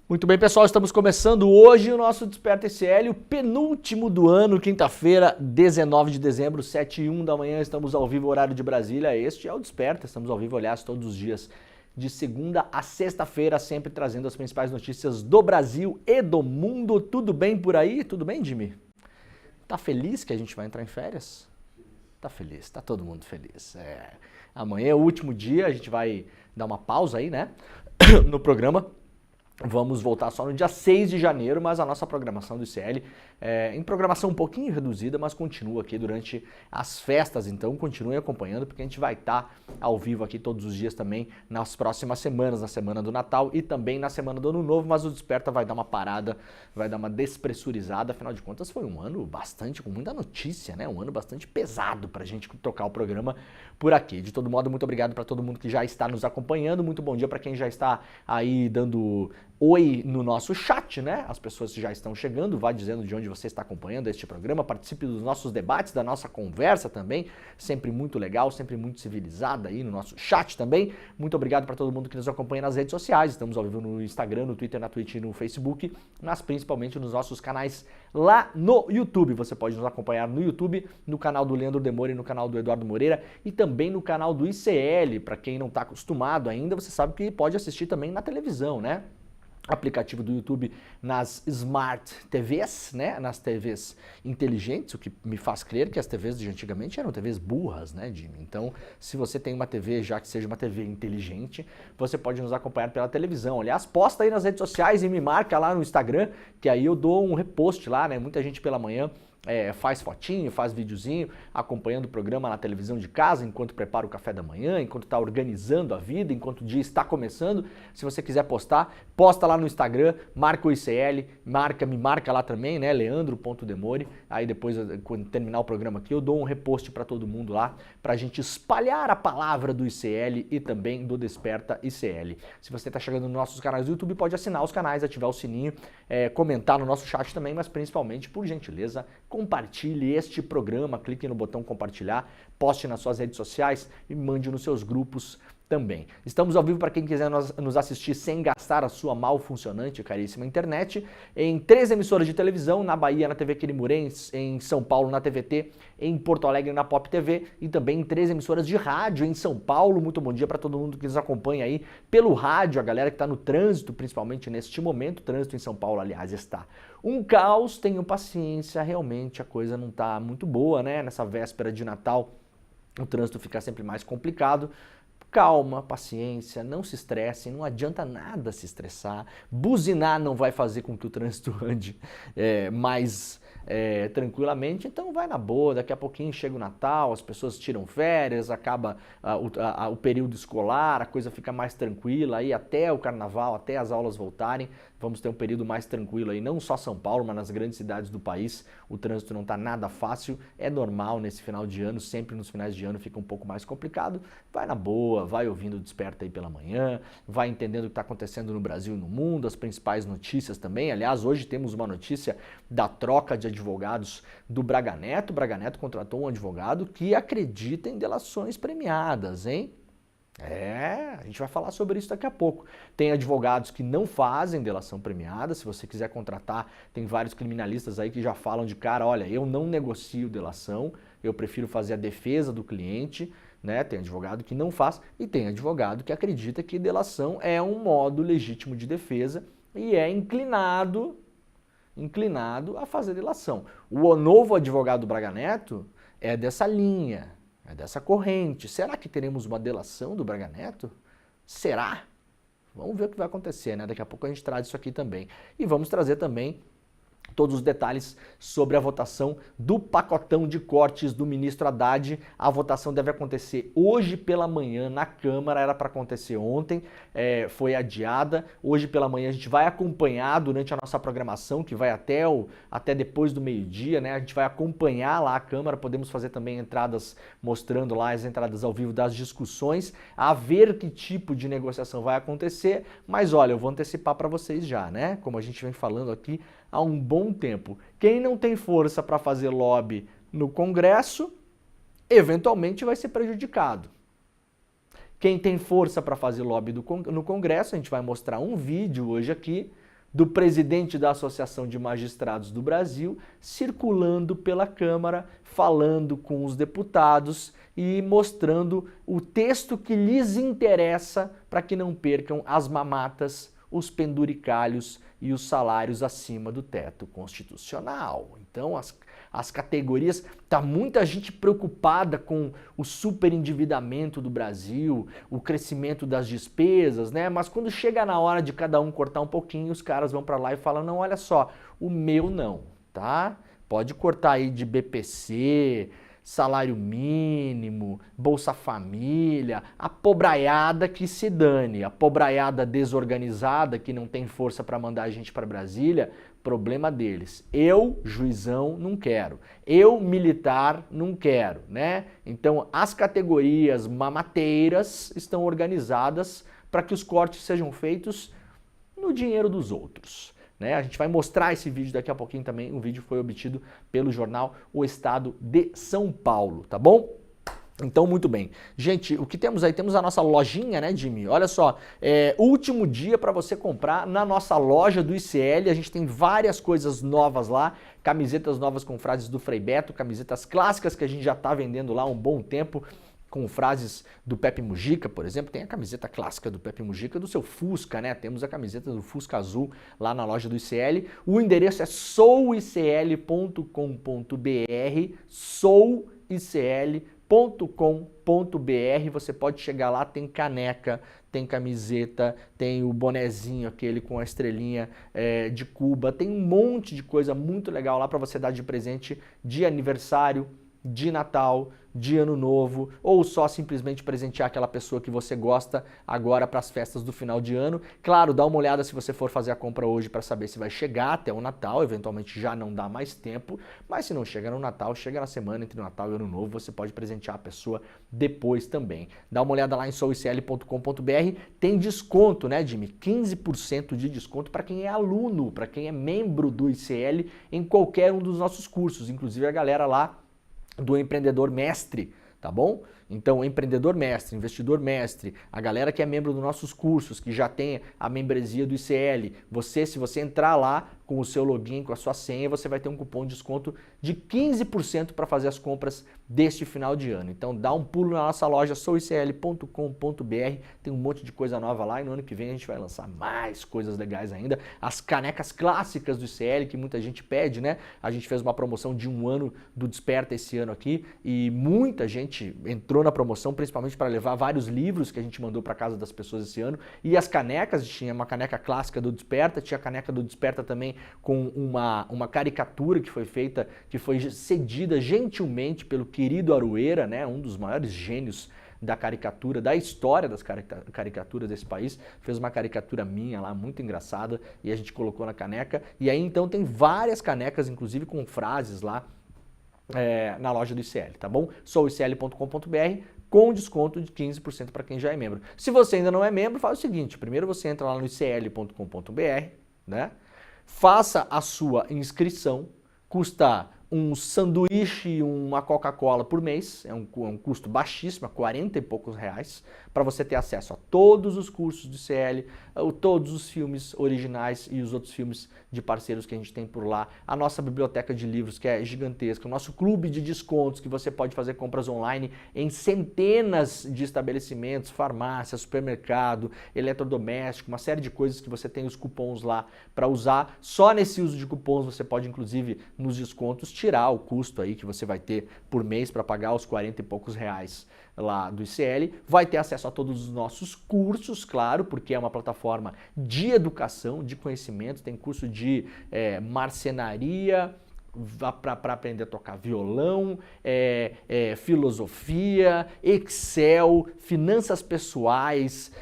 Muito bem, pessoal, estamos começando hoje o nosso Desperta ICL, o penúltimo do ano, quinta-feira, 19 de dezembro, 7h01 da manhã, estamos ao vivo, horário de Brasília. Este é o Desperta, estamos ao vivo, aliás, todos os dias, de segunda a sexta-feira, sempre trazendo as principais notícias do Brasil e do mundo. Tudo bem por aí? Tudo bem, Jimmy? Tá feliz que a gente vai entrar em férias? Tá feliz, tá todo mundo feliz. Amanhã é o último dia, a gente vai dar uma pausa aí, né, no programa. Vamos voltar só no dia 6 de janeiro, mas a nossa programação do ICL é em programação um pouquinho reduzida, mas continua aqui durante as festas, então continuem acompanhando, porque a gente vai estar ao vivo aqui todos os dias também nas próximas semanas, na semana do Natal e também na semana do Ano Novo, mas o Desperta vai dar uma parada, vai dar uma despressurizada, afinal de contas foi um ano bastante, com muita notícia, né? Um ano bastante pesado pra gente tocar o programa por aqui. De todo modo, muito obrigado para todo mundo que já está nos acompanhando, muito bom dia para quem já está aí dando oi no nosso chat, né? As pessoas já estão chegando, vá dizendo de onde você está acompanhando este programa, participe dos nossos debates, da nossa conversa também, sempre muito legal, sempre muito civilizada aí no nosso chat também. Muito obrigado para todo mundo que nos acompanha nas redes sociais, estamos ao vivo no Instagram, no Twitter, na Twitch e no Facebook, mas principalmente nos nossos canais lá no YouTube. Você pode nos acompanhar no YouTube, no canal do Leandro Demore e no canal do Eduardo Moreira e também no canal do ICL. Para quem não está acostumado ainda, você sabe que pode assistir também na televisão, né? Aplicativo do YouTube nas Smart TVs, né, nas TVs inteligentes, o que me faz crer que as TVs de antigamente eram TVs burras, né, Jimmy? Então, se você tem uma TV, já que seja uma TV inteligente, você pode nos acompanhar pela televisão. Aliás, posta aí nas redes sociais e me marca lá no Instagram, que aí eu dou um repost lá, né, muita gente pela manhã faz fotinho, faz videozinho, acompanhando o programa na televisão de casa, enquanto prepara o café da manhã, enquanto está organizando a vida, enquanto o dia está começando. Se você quiser postar, posta lá no Instagram, marca o ICL, me marca lá também, né, leandro.demore. Aí depois, quando terminar o programa aqui, eu dou um repost para todo mundo lá, para a gente espalhar a palavra do ICL e também do Desperta ICL. Se você está chegando nos nossos canais do YouTube, pode assinar os canais, ativar o sininho, comentar no nosso chat também, mas principalmente, por gentileza, compartilhe este programa, clique no botão compartilhar, poste nas suas redes sociais e mande nos seus grupos também. Estamos ao vivo para quem quiser nos assistir sem gastar a sua mal funcionante e caríssima internet, em 3 emissoras de televisão, na Bahia, na TV Quirimurê, em São Paulo, na TVT, em Porto Alegre, na Pop TV, e também em 3 emissoras de rádio em São Paulo. Muito bom dia para todo mundo que nos acompanha aí pelo rádio, a galera que está no trânsito, principalmente neste momento. O trânsito em São Paulo, aliás, está um caos. Tenham paciência, realmente a coisa não está muito boa, né? Nessa véspera de Natal, o trânsito fica sempre mais complicado. Calma, paciência, não se estresse, não adianta nada se estressar. Buzinar não vai fazer com que o trânsito ande mais tranquilamente, então vai na boa. Daqui a pouquinho chega o Natal, as pessoas tiram férias, acaba o período escolar, a coisa fica mais tranquila, aí até o Carnaval, até as aulas voltarem, vamos ter um período mais tranquilo aí, não só São Paulo, mas nas grandes cidades do país. O trânsito não está nada fácil, é normal nesse final de ano, sempre nos finais de ano fica um pouco mais complicado. Vai na boa, vai ouvindo o Desperta aí pela manhã, vai entendendo o que está acontecendo no Brasil e no mundo, as principais notícias também. Aliás, hoje temos uma notícia da troca de advogados do Braga Neto. O Braga Neto contratou um advogado que acredita em delações premiadas, hein? A gente vai falar sobre isso daqui a pouco. Tem advogados que não fazem delação premiada. Se você quiser contratar, tem vários criminalistas aí que já falam de cara, olha, eu não negocio delação, eu prefiro fazer a defesa do cliente, né? Tem advogado que não faz e tem advogado que acredita que delação é um modo legítimo de defesa e é inclinado a fazer delação. O novo advogado do Braga Neto é dessa linha, é dessa corrente. Será que teremos uma delação do Braga Neto? Será? Vamos ver o que vai acontecer, né? Daqui a pouco a gente traz isso aqui também. E vamos trazer também todos os detalhes sobre a votação do pacotão de cortes do ministro Haddad. A votação deve acontecer hoje pela manhã na Câmara, era para acontecer ontem, foi adiada. Hoje pela manhã a gente vai acompanhar durante a nossa programação, que vai até depois do meio-dia, né? A gente vai acompanhar lá a Câmara, podemos fazer também entradas, mostrando lá as entradas ao vivo das discussões, a ver que tipo de negociação vai acontecer. Mas olha, eu vou antecipar para vocês já, né? Como a gente vem falando aqui há um bom tempo. Quem não tem força para fazer lobby no Congresso, eventualmente vai ser prejudicado. Quem tem força para fazer lobby no Congresso, a gente vai mostrar um vídeo hoje aqui, do presidente da Associação de Magistrados do Brasil, circulando pela Câmara, falando com os deputados e mostrando o texto que lhes interessa para que não percam as mamatas, os penduricalhos e os salários acima do teto constitucional. Então, as categorias, tá muita gente preocupada com o superendividamento do Brasil, o crescimento das despesas, né? Mas quando chega na hora de cada um cortar um pouquinho, os caras vão para lá e falam: não, olha só, o meu não, tá? Pode cortar aí de BPC, salário mínimo, Bolsa Família, a pobraiada que se dane, a pobraiada desorganizada que não tem força para mandar a gente para Brasília, problema deles. Eu, juizão, não quero. Eu, militar, não quero, né? Então, as categorias mamateiras estão organizadas para que os cortes sejam feitos no dinheiro dos outros. Né? A gente vai mostrar esse vídeo daqui a pouquinho também. O vídeo foi obtido pelo jornal O Estado de São Paulo, tá bom? Então, muito bem. Gente, o que temos aí? Temos a nossa lojinha, né, Jimmy? Olha só, último dia para você comprar na nossa loja do ICL. A gente tem várias coisas novas lá, camisetas novas com frases do Frei Beto, camisetas clássicas que a gente já está vendendo lá há um bom tempo, com frases do Pepe Mujica, por exemplo. Tem a camiseta clássica do Pepe Mujica do seu Fusca, né? Temos a camiseta do Fusca Azul lá na loja do ICL. O endereço é souicl.com.br, souicl.com.br. Você pode chegar lá, tem caneca, tem camiseta, tem o bonezinho aquele com a estrelinha de Cuba, tem um monte de coisa muito legal lá para você dar de presente de aniversário, de Natal, de Ano Novo, ou só simplesmente presentear aquela pessoa que você gosta agora para as festas do final de ano. Claro, dá uma olhada se você for fazer a compra hoje para saber se vai chegar até o Natal, eventualmente já não dá mais tempo, mas se não chega no Natal, chega na semana entre Natal e Ano Novo, você pode presentear a pessoa depois também. Dá uma olhada lá em souicl.com.br, tem desconto, né, Jimmy? 15% de desconto para quem é aluno, para quem é membro do ICL em qualquer um dos nossos cursos, inclusive a galera lá do Empreendedor Mestre, tá bom? Então, empreendedor mestre, investidor mestre, a galera que é membro dos nossos cursos, que já tem a membresia do ICL, se você entrar lá com o seu login, com a sua senha, você vai ter um cupom de desconto de 15% para fazer as compras deste final de ano. Então, dá um pulo na nossa loja souicl.com.br, tem um monte de coisa nova lá e no ano que vem a gente vai lançar mais coisas legais ainda. As canecas clássicas do ICL, que muita gente pede, né? A gente fez uma promoção de 1 ano do Desperta esse ano aqui e muita gente entrou na promoção, principalmente para levar vários livros que a gente mandou para casa das pessoas esse ano. E as canecas, tinha uma caneca clássica do Desperta, tinha a caneca do Desperta também com uma caricatura que foi feita, que foi cedida gentilmente pelo querido Aroeira, né, um dos maiores gênios da caricatura, da história das caricaturas desse país, fez uma caricatura minha lá, muito engraçada, e a gente colocou na caneca. E aí então tem várias canecas, inclusive com frases lá, na loja do ICL, tá bom? souicl.com.br com desconto de 15% para quem já é membro. Se você ainda não é membro, faz o seguinte, primeiro você entra lá no icl.com.br, né? Faça a sua inscrição, custa um sanduíche e uma Coca-Cola por mês, é um custo baixíssimo, é 40 e poucos reais, para você ter acesso a todos os cursos do ICL, todos os filmes originais e os outros filmes de parceiros que a gente tem por lá, a nossa biblioteca de livros que é gigantesca, o nosso clube de descontos que você pode fazer compras online em centenas de estabelecimentos, farmácia, supermercado, eletrodoméstico, uma série de coisas que você tem os cupons lá para usar. Só nesse uso de cupons você pode, inclusive, nos descontos, tirar o custo aí que você vai ter por mês para pagar os 40 e poucos reais lá do ICL, vai ter acesso a todos os nossos cursos, claro, porque é uma plataforma de educação, de conhecimento, tem curso de marcenaria, para aprender a tocar violão, filosofia, Excel, finanças pessoais,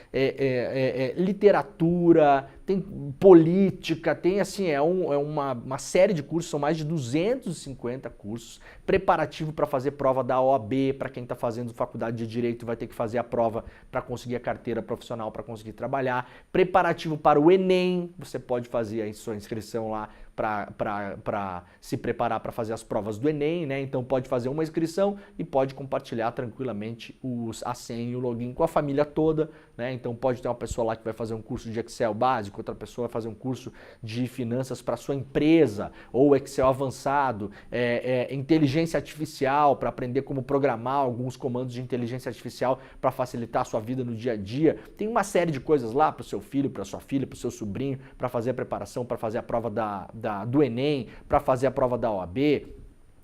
literatura, tem política, tem assim, uma série de cursos, são mais de 250 cursos, preparativo para fazer prova da OAB, para quem está fazendo faculdade de Direito vai ter que fazer a prova para conseguir a carteira profissional, para conseguir trabalhar, preparativo para o Enem, você pode fazer a sua inscrição lá para se preparar para fazer as provas do Enem, né? Então pode fazer uma inscrição e pode compartilhar tranquilamente a senha e o login com a família toda, né? Então pode ter uma pessoa lá que vai fazer um curso de Excel básico, outra pessoa vai fazer um curso de finanças para sua empresa, ou Excel avançado, inteligência artificial para aprender como programar alguns comandos de inteligência artificial para facilitar a sua vida no dia a dia. Tem uma série de coisas lá para o seu filho, para sua filha, para o seu sobrinho, para fazer a preparação, para fazer a prova do Enem, para fazer a prova da OAB,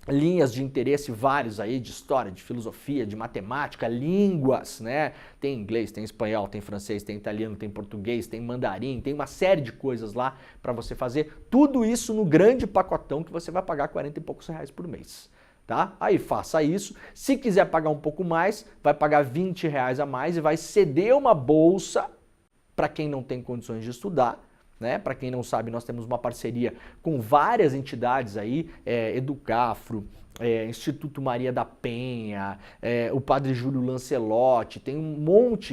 linhas de interesse vários aí, de história, de filosofia, de matemática, línguas, né? Tem inglês, tem espanhol, tem francês, tem italiano, tem português, tem mandarim, tem uma série de coisas lá para você fazer. Tudo isso no grande pacotão que você vai pagar 40 e poucos reais por mês. Tá? Aí faça isso. Se quiser pagar um pouco mais, vai pagar 20 reais a mais e vai ceder uma bolsa para quem não tem condições de estudar. Né? Para quem não sabe, nós temos uma parceria com várias entidades aí, Educafro, Instituto Maria da Penha, o Padre Júlio Lancelotti, tem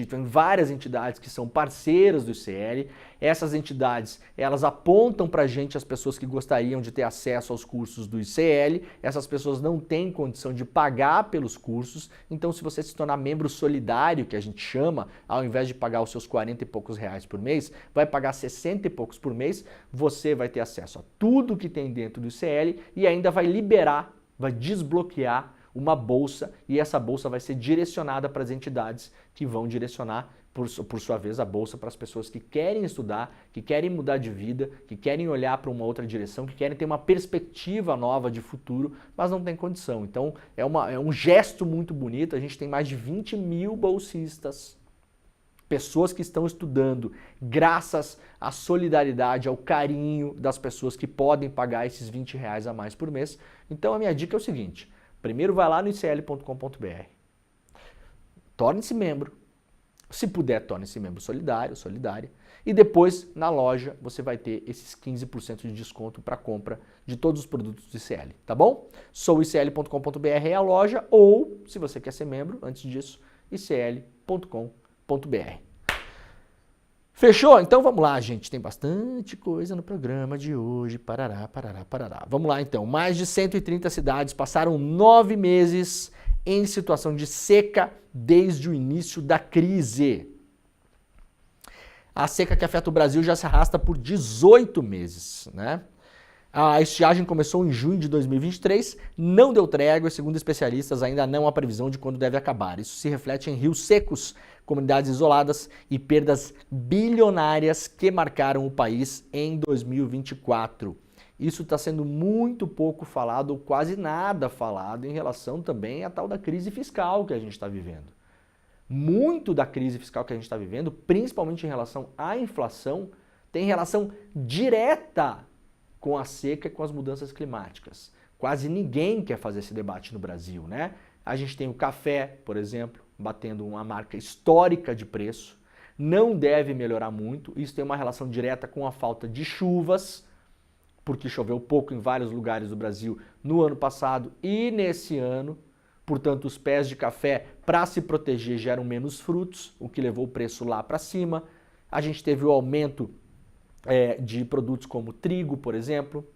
tem várias entidades que são parceiras do ICL. Essas entidades, elas apontam para a gente as pessoas que gostariam de ter acesso aos cursos do ICL. Essas pessoas não têm condição de pagar pelos cursos, então se você se tornar membro solidário, que a gente chama, ao invés de pagar os seus 40 e poucos reais por mês, vai pagar 60 e poucos por mês, você vai ter acesso a tudo que tem dentro do ICL e ainda vai liberar, vai desbloquear uma bolsa, e essa bolsa vai ser direcionada para as entidades que vão direcionar, por sua vez, a bolsa para as pessoas que querem estudar, que querem mudar de vida, que querem olhar para uma outra direção, que querem ter uma perspectiva nova de futuro, mas não tem condição. Então é um gesto muito bonito. A gente tem mais de 20 mil bolsistas, pessoas que estão estudando graças à solidariedade, ao carinho das pessoas que podem pagar esses 20 reais a mais por mês. Então a minha dica é o seguinte: primeiro vai lá no icl.com.br, torne-se membro, se puder torne-se membro solidário, solidária, e depois na loja você vai ter esses 15% de desconto para compra de todos os produtos do ICL, tá bom? Icl.com.br é a loja, ou se você quer ser membro, antes disso, icl.com.br. Fechou? Então vamos lá, gente. Tem bastante coisa no programa de hoje. Parará, parará, parará. Vamos lá, então. Mais de 130 cidades passaram 9 meses em situação de seca desde o início da crise. A seca que afeta o Brasil já se arrasta por 18 meses, né? A estiagem começou em junho de 2023, não deu trégua e, segundo especialistas, ainda não há previsão de quando deve acabar. Isso se reflete em rios secos, comunidades isoladas e perdas bilionárias que marcaram o país em 2024. Isso está sendo muito pouco falado, ou quase nada falado, em relação também à tal da crise fiscal que a gente está vivendo. Muito da crise fiscal que a gente está vivendo, principalmente em relação à inflação, tem relação direta com a seca e com as mudanças climáticas. Quase ninguém quer fazer esse debate no Brasil, né? A gente tem o café, por exemplo, batendo uma marca histórica de preço, não deve melhorar muito. Isso tem uma relação direta com a falta de chuvas, porque choveu pouco em vários lugares do Brasil no ano passado e nesse ano. Portanto, os pés de café, para se proteger, geram menos frutos, o que levou o preço lá para cima. A gente teve o aumento de produtos como trigo, por exemplo,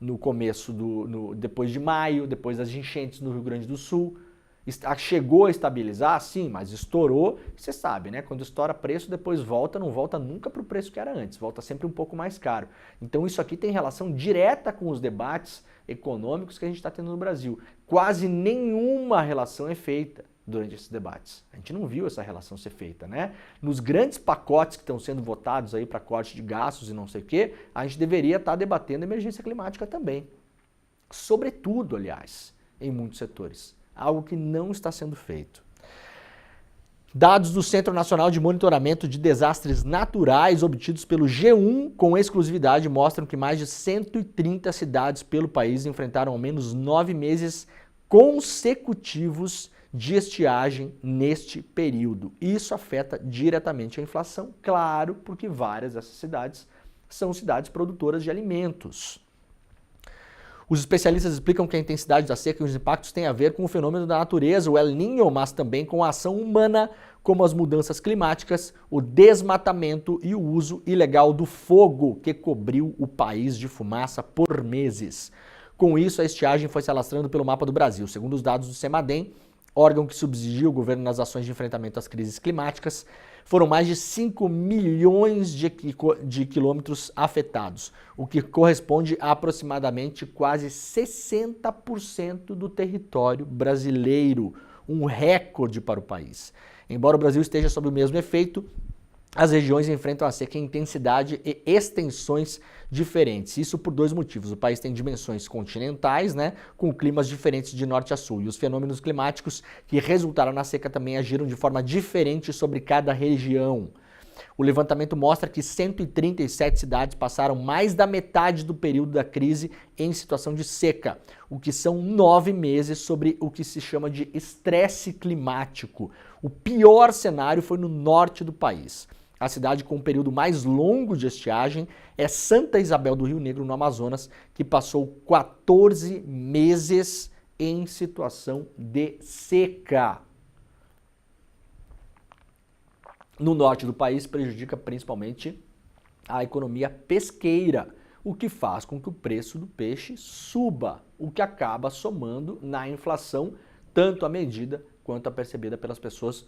no começo depois de maio, depois das enchentes no Rio Grande do Sul. Chegou a estabilizar, sim, mas estourou. Você sabe, né? Quando estoura preço, depois volta, não volta nunca para o preço que era antes, volta sempre um pouco mais caro. Então isso aqui tem relação direta com os debates econômicos que a gente está tendo no Brasil. Quase nenhuma relação é feita durante esses debates. A gente não viu essa relação ser feita, né? Nos grandes pacotes que estão sendo votados aí para corte de gastos e não sei o quê, a gente deveria estar debatendo emergência climática também. Sobretudo, aliás, em muitos setores. Algo que não está sendo feito. Dados do Centro Nacional de Monitoramento de Desastres Naturais obtidos pelo G1 com exclusividade mostram que mais de 130 cidades pelo país enfrentaram ao menos 9 meses consecutivos de estiagem neste período. Isso afeta diretamente a inflação, claro, porque várias dessas cidades são cidades produtoras de alimentos. Os especialistas explicam que a intensidade da seca e os impactos têm a ver com o fenômeno da natureza, o El Niño, mas também com a ação humana, como as mudanças climáticas, o desmatamento e o uso ilegal do fogo, que cobriu o país de fumaça por meses. Com isso, a estiagem foi se alastrando pelo mapa do Brasil. Segundo os dados do CEMADEM, órgão que subsidia o governo nas ações de enfrentamento às crises climáticas, foram mais de 5 milhões de quilômetros afetados, o que corresponde a aproximadamente quase 60% do território brasileiro, um recorde para o país. Embora o Brasil esteja sob o mesmo efeito, as regiões enfrentam a seca em intensidade e extensões diferentes. Isso por dois motivos. O país tem dimensões continentais, né, com climas diferentes de norte a sul. E os fenômenos climáticos que resultaram na seca também agiram de forma diferente sobre cada região. O levantamento mostra que 137 cidades passaram mais da metade do período da crise em situação de seca, o que são 9 meses sobre o que se chama de estresse climático. O pior cenário foi no norte do país. A cidade com o período mais longo de estiagem é Santa Isabel do Rio Negro, no Amazonas, que passou 14 meses em situação de seca. No norte do país, prejudica principalmente a economia pesqueira, o que faz com que o preço do peixe suba, o que acaba somando na inflação, tanto a medida quanto a percebida pelas pessoas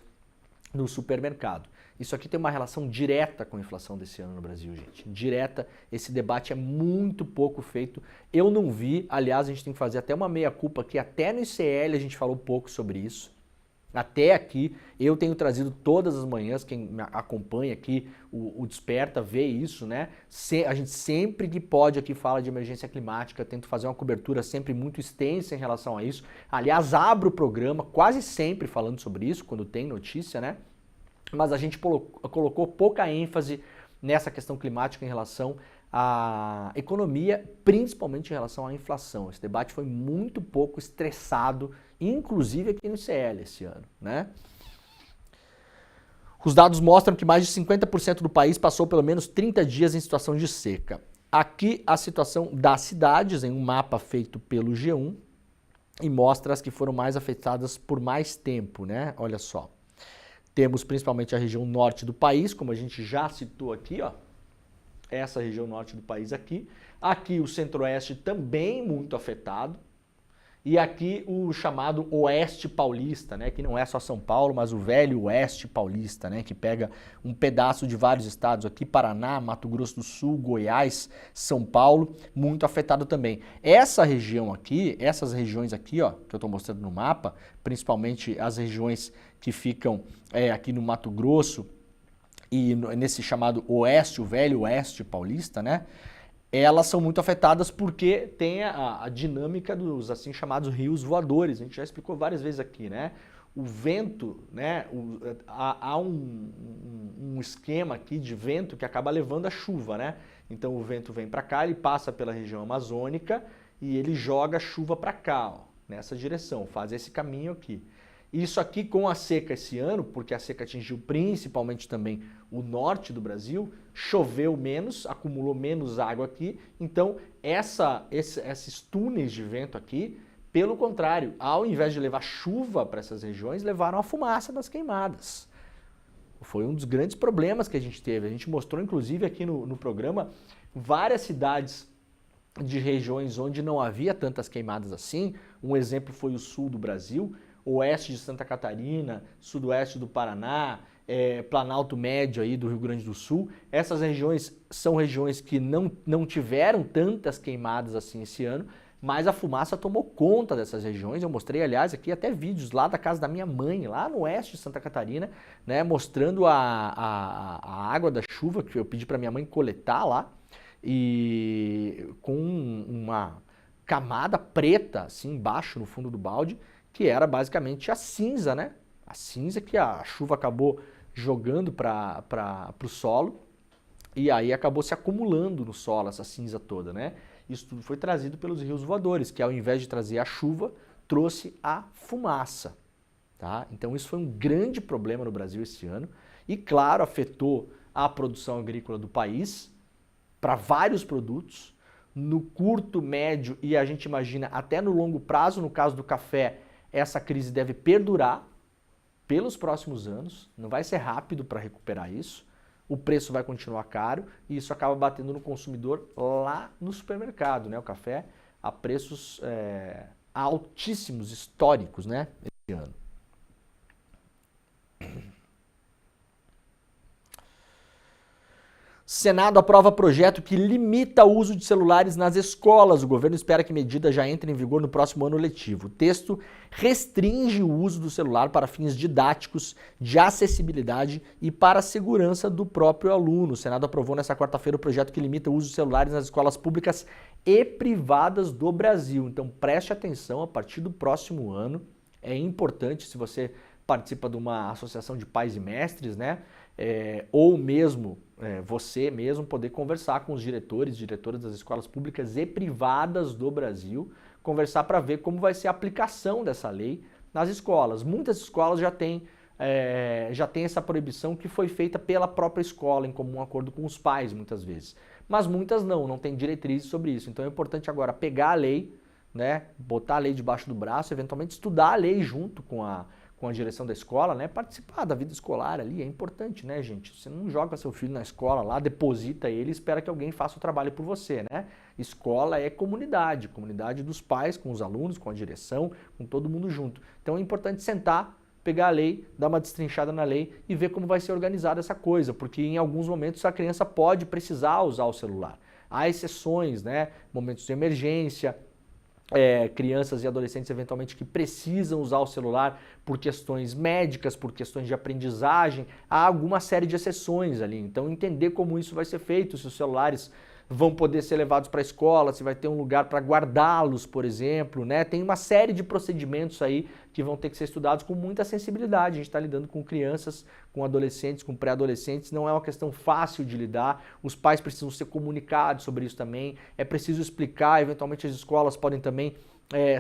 no supermercado. Isso aqui tem uma relação direta com a inflação desse ano no Brasil, gente. Direta, esse debate é muito pouco feito. Eu não vi, aliás, a gente tem que fazer até uma meia-culpa aqui, até no ICL a gente falou pouco sobre isso. Até aqui, eu tenho trazido todas as manhãs, quem me acompanha aqui, o Desperta, vê isso, né? A gente sempre que pode aqui fala de emergência climática, tento fazer uma cobertura sempre muito extensa em relação a isso. Aliás, abro o programa quase sempre falando sobre isso, quando tem notícia, né? Mas a gente colocou pouca ênfase nessa questão climática em relação à economia, principalmente em relação à inflação. Esse debate foi muito pouco estressado, inclusive aqui no ICL esse ano, né? Os dados mostram que mais de 50% do país passou pelo menos 30 dias em situação de seca. Aqui a situação das cidades, em um mapa feito pelo G1, e mostra as que foram mais afetadas por mais tempo, né? Olha só. Temos principalmente a região norte do país, como a gente já citou aqui, ó. Essa região norte do país aqui. Aqui o centro-oeste também muito afetado. E aqui o chamado Oeste Paulista, né, que não é só São Paulo, mas o velho Oeste Paulista, né, que pega um pedaço de vários estados aqui, Paraná, Mato Grosso do Sul, Goiás, São Paulo, muito afetado também. Essa região aqui, essas regiões aqui, ó, que eu estou mostrando no mapa, principalmente as regiões que ficam aqui no Mato Grosso e nesse chamado Oeste, o velho Oeste Paulista, né, elas são muito afetadas porque tem a dinâmica dos assim chamados rios voadores. A gente já explicou várias vezes aqui, né? O vento, né? Há um esquema aqui de vento que acaba levando a chuva, né? Então o vento vem para cá, ele passa pela região amazônica e ele joga a chuva para cá, ó, nessa direção, faz esse caminho aqui. Isso aqui com a seca esse ano, porque a seca atingiu principalmente também o norte do Brasil, choveu menos, acumulou menos água aqui, então esses túneis de vento aqui, pelo contrário, ao invés de levar chuva para essas regiões, levaram a fumaça das queimadas. Foi um dos grandes problemas que a gente teve. A gente mostrou inclusive aqui no programa várias cidades de regiões onde não havia tantas queimadas assim. Um exemplo foi o sul do Brasil, oeste de Santa Catarina, sudoeste do Paraná, Planalto Médio aí do Rio Grande do Sul. Essas regiões são regiões que não tiveram tantas queimadas assim esse ano, mas a fumaça tomou conta dessas regiões. Eu mostrei, aliás, aqui até vídeos lá da casa da minha mãe, lá no oeste de Santa Catarina, né, mostrando a água da chuva que eu pedi para minha mãe coletar lá, e com uma camada preta assim embaixo no fundo do balde, que era basicamente a cinza, né? A cinza que a chuva acabou jogando para o solo e aí acabou se acumulando no solo essa cinza toda, né? Isso tudo foi trazido pelos rios voadores, que ao invés de trazer a chuva, trouxe a fumaça, tá? Então isso foi um grande problema no Brasil esse ano e, claro, afetou a produção agrícola do país para vários produtos, no curto, médio e a gente imagina até no longo prazo, no caso do café, essa crise deve perdurar, pelos próximos anos, não vai ser rápido para recuperar isso, o preço vai continuar caro e isso acaba batendo no consumidor lá no supermercado, né? O café a preços altíssimos, históricos, né? Esse ano. Senado aprova projeto que limita o uso de celulares nas escolas. O governo espera que a medida já entre em vigor no próximo ano letivo. O texto restringe o uso do celular para fins didáticos, de acessibilidade e para a segurança do próprio aluno. O Senado aprovou nesta quarta-feira o projeto que limita o uso de celulares nas escolas públicas e privadas do Brasil. Então preste atenção, a partir do próximo ano, é importante, se você participa de uma associação de pais e mestres, né? Ou mesmo você mesmo poder conversar com os diretores e diretoras das escolas públicas e privadas do Brasil, conversar para ver como vai ser a aplicação dessa lei nas escolas. Muitas escolas já têm essa proibição que foi feita pela própria escola, em comum acordo com os pais, muitas vezes. Mas muitas não têm diretrizes sobre isso. Então é importante agora pegar a lei, né, botar a lei debaixo do braço, eventualmente estudar a lei junto com a direção da escola, né, participar da vida escolar ali, é importante, né, gente? Você não joga seu filho na escola lá, deposita ele e espera que alguém faça o trabalho por você, né? Escola é comunidade, comunidade dos pais, com os alunos, com a direção, com todo mundo junto. Então é importante sentar, pegar a lei, dar uma destrinchada na lei e ver como vai ser organizada essa coisa, porque em alguns momentos a criança pode precisar usar o celular. Há exceções, né? Momentos de emergência, crianças e adolescentes eventualmente que precisam usar o celular por questões médicas, por questões de aprendizagem, há alguma série de exceções ali. Então entender como isso vai ser feito, se os celulares vão poder ser levados para a escola, se vai ter um lugar para guardá-los, por exemplo, né? Tem uma série de procedimentos aí que vão ter que ser estudados com muita sensibilidade. A gente está lidando com crianças, com adolescentes, com pré-adolescentes, não é uma questão fácil de lidar, os pais precisam ser comunicados sobre isso também, é preciso explicar, eventualmente as escolas podem também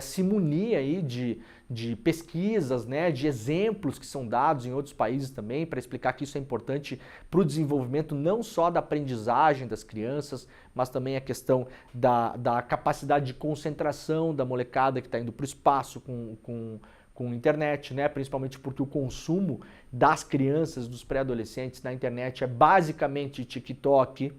se munir aí de pesquisas, né, de exemplos que são dados em outros países também, para explicar que isso é importante para o desenvolvimento não só da aprendizagem das crianças, mas também a questão da capacidade de concentração da molecada que está indo para o espaço com internet, né, principalmente porque o consumo das crianças, dos pré-adolescentes na internet é basicamente TikTok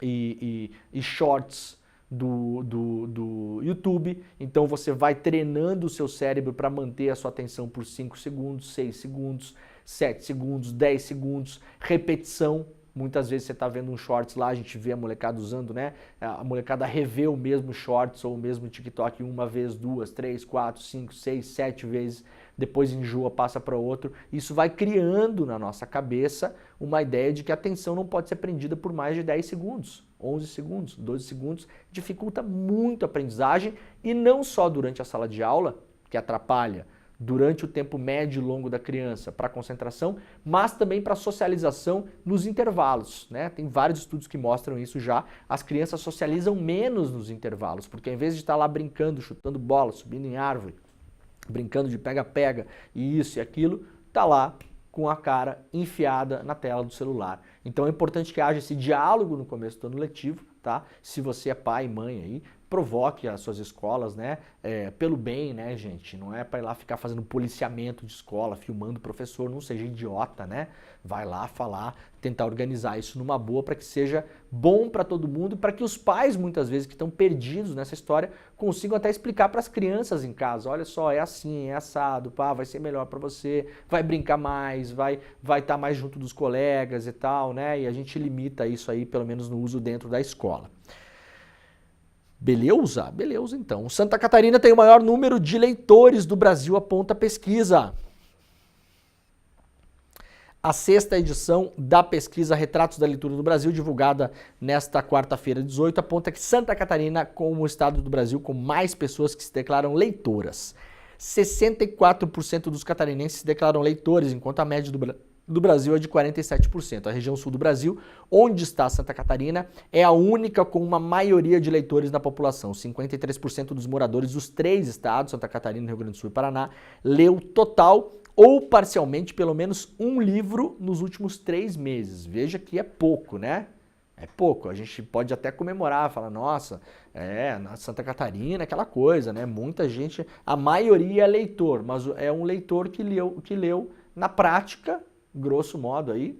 e shorts do YouTube, então você vai treinando o seu cérebro para manter a sua atenção por 5 segundos, 6 segundos, 7 segundos, 10 segundos, repetição. Muitas vezes você está vendo um shorts lá, a gente vê a molecada usando, né? A molecada revê o mesmo shorts ou o mesmo TikTok uma vez, duas, três, quatro, cinco, seis, 7 vezes, depois enjoa, passa para outro. Isso vai criando na nossa cabeça uma ideia de que a atenção não pode ser prendida por mais de 10 segundos, 11 segundos, 12 segundos. Dificulta muito a aprendizagem e não só durante a sala de aula, que atrapalha, durante o tempo médio e longo da criança para a concentração, mas também para a socialização nos intervalos, né? Tem vários estudos que mostram isso já. As crianças socializam menos nos intervalos, porque ao invés de estar lá brincando, chutando bola, subindo em árvore, brincando de pega-pega e isso e aquilo, tá lá com a cara enfiada na tela do celular. Então é importante que haja esse diálogo no começo do ano letivo, tá? Se você é pai e mãe aí, provoque as suas escolas, né? Pelo bem, né, gente? Não é para ir lá ficar fazendo policiamento de escola, filmando o professor, não seja idiota, né? Vai lá falar, tentar organizar isso numa boa para que seja bom para todo mundo e para que os pais, muitas vezes, que estão perdidos nessa história, consigam até explicar para as crianças em casa. Olha só, é assim, é assado, pá, vai ser melhor para você, vai brincar mais, vai estar mais junto dos colegas e tal, né? E a gente limita isso aí, pelo menos no uso dentro da escola. Beleza? Beleza, então. Santa Catarina tem o maior número de leitores do Brasil, aponta a pesquisa. A 6ª edição da pesquisa Retratos da Leitura do Brasil, divulgada nesta quarta-feira, 18, aponta que Santa Catarina, como o estado do Brasil com mais pessoas que se declaram leitoras. 64% dos catarinenses se declaram leitores, enquanto a média do Brasil é de 47%. A região sul do Brasil, onde está Santa Catarina, é a única com uma maioria de leitores na população. 53% dos moradores dos 3 estados, Santa Catarina, Rio Grande do Sul e Paraná, leu total ou parcialmente pelo menos um livro nos últimos 3 meses. Veja que é pouco, né? É pouco. A gente pode até comemorar, falar, nossa, na Santa Catarina, aquela coisa, né? Muita gente, a maioria é leitor, mas é um leitor que leu Na prática, grosso modo aí,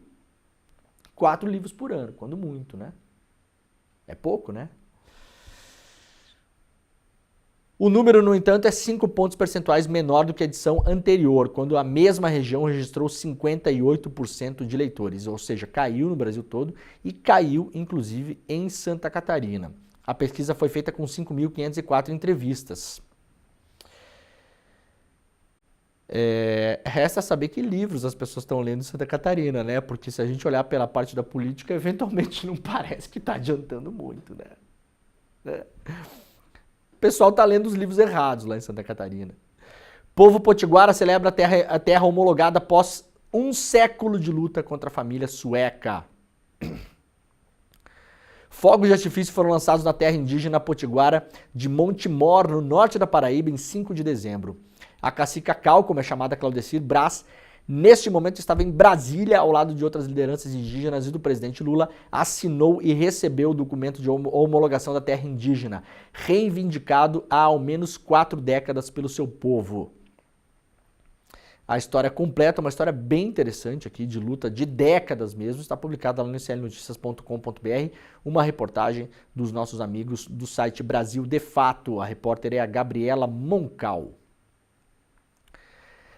4 livros por ano, quando muito, né? É pouco, né? O número, no entanto, é 5 pontos percentuais menor do que a edição anterior, quando a mesma região registrou 58% de leitores, ou seja, caiu no Brasil todo e caiu, inclusive, em Santa Catarina. A pesquisa foi feita com 5.504 entrevistas. Resta saber que livros as pessoas estão lendo em Santa Catarina, né? Porque se a gente olhar pela parte da política, eventualmente não parece que está adiantando muito, né? O pessoal está lendo os livros errados lá em Santa Catarina. Povo potiguara celebra a terra homologada após um século de luta contra a família sueca. Fogos de artifício foram lançados na terra indígena potiguara de Montemor, no norte da Paraíba, em 5 de dezembro. A cacica Cal, como é chamada Claudecir Braz, neste momento estava em Brasília, ao lado de outras lideranças indígenas, e do presidente Lula, assinou e recebeu o documento de homologação da terra indígena, reivindicado há ao menos 4 décadas pelo seu povo. A história completa, uma história bem interessante aqui, de luta de décadas mesmo, está publicada lá no slnoticias.com.br, uma reportagem dos nossos amigos do site Brasil de Fato. A repórter é a Gabriela Moncal.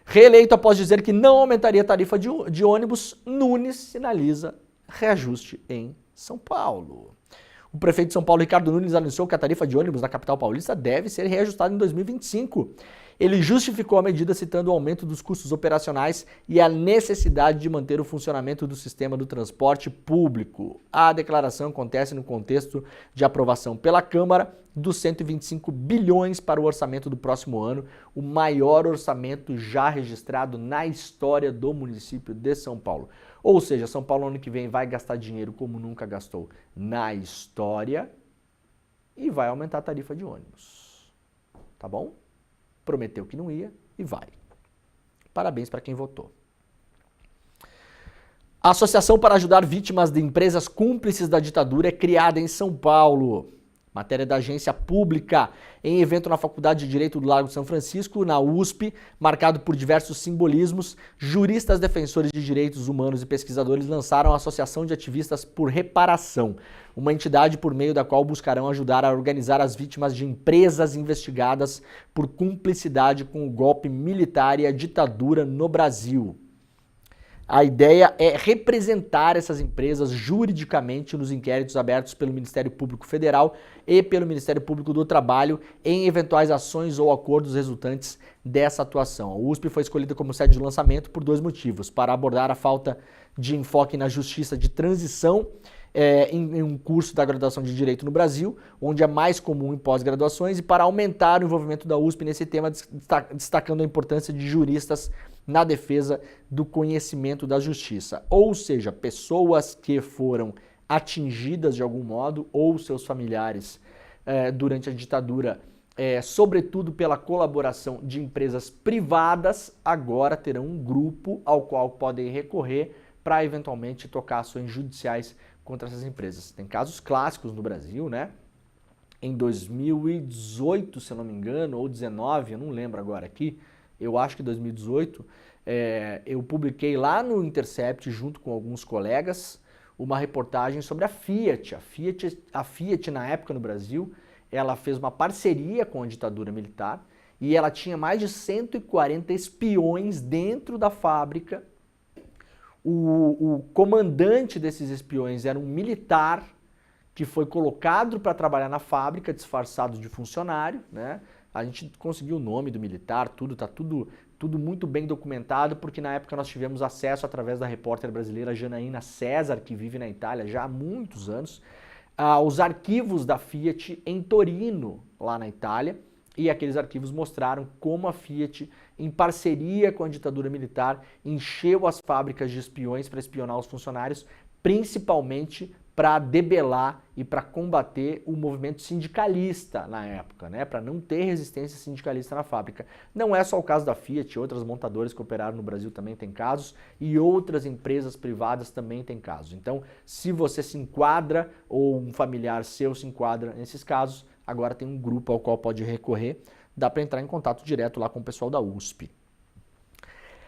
Reeleito após dizer que não aumentaria a tarifa de ônibus, Nunes sinaliza reajuste em São Paulo. O prefeito de São Paulo, Ricardo Nunes, anunciou que a tarifa de ônibus na capital paulista deve ser reajustada em 2025. Ele justificou a medida citando o aumento dos custos operacionais e a necessidade de manter o funcionamento do sistema do transporte público. A declaração acontece no contexto de aprovação pela Câmara dos 125 bilhões para o orçamento do próximo ano, o maior orçamento já registrado na história do município de São Paulo. Ou seja, São Paulo ano que vem vai gastar dinheiro como nunca gastou na história e vai aumentar a tarifa de ônibus. Tá bom? Prometeu que não ia e vai. Parabéns para quem votou. A Associação para Ajudar Vítimas de Empresas Cúmplices da Ditadura é criada em São Paulo. Matéria da agência pública. Em evento na Faculdade de Direito do Largo de São Francisco, na USP, marcado por diversos simbolismos, juristas defensores de direitos humanos e pesquisadores lançaram a Associação de Ativistas por Reparação, uma entidade por meio da qual buscarão ajudar a organizar as vítimas de empresas investigadas por cumplicidade com o golpe militar e a ditadura no Brasil. A ideia é representar essas empresas juridicamente nos inquéritos abertos pelo Ministério Público Federal e pelo Ministério Público do Trabalho em eventuais ações ou acordos resultantes dessa atuação. A USP foi escolhida como sede de lançamento por 2 motivos: para abordar a falta de enfoque na justiça de transição em um curso da graduação de Direito no Brasil, onde é mais comum em pós-graduações, e para aumentar o envolvimento da USP nesse tema, destacando a importância de juristas na defesa do conhecimento da justiça. Ou seja, pessoas que foram atingidas de algum modo, ou seus familiares, durante a ditadura, sobretudo pela colaboração de empresas privadas, agora terão um grupo ao qual podem recorrer para eventualmente tocar ações judiciais contra essas empresas. Tem casos clássicos no Brasil, né? Em 2018, se eu não me engano, ou 2019, eu não lembro agora aqui, eu acho que 2018, eu publiquei lá no Intercept, junto com alguns colegas, uma reportagem sobre a Fiat. A Fiat, na época no Brasil, ela fez uma parceria com a ditadura militar e ela tinha mais de 140 espiões dentro da fábrica. O comandante desses espiões era um militar que foi colocado para trabalhar na fábrica, disfarçado de funcionário, né? A gente conseguiu o nome do militar, tá tudo muito bem documentado, porque na época nós tivemos acesso, através da repórter brasileira Janaína César, que vive na Itália já há muitos anos, aos arquivos da Fiat em Torino, lá na Itália, e aqueles arquivos mostraram como a Fiat, em parceria com a ditadura militar, encheu as fábricas de espiões para espionar os funcionários, principalmente para debelar e para combater o movimento sindicalista na época, né? Para não ter resistência sindicalista na fábrica. Não é só o caso da Fiat, outras montadoras que operaram no Brasil também têm casos, e outras empresas privadas também têm casos. Então, se você se enquadra, ou um familiar seu se enquadra nesses casos, agora tem um grupo ao qual pode recorrer, dá para entrar em contato direto lá com o pessoal da USP.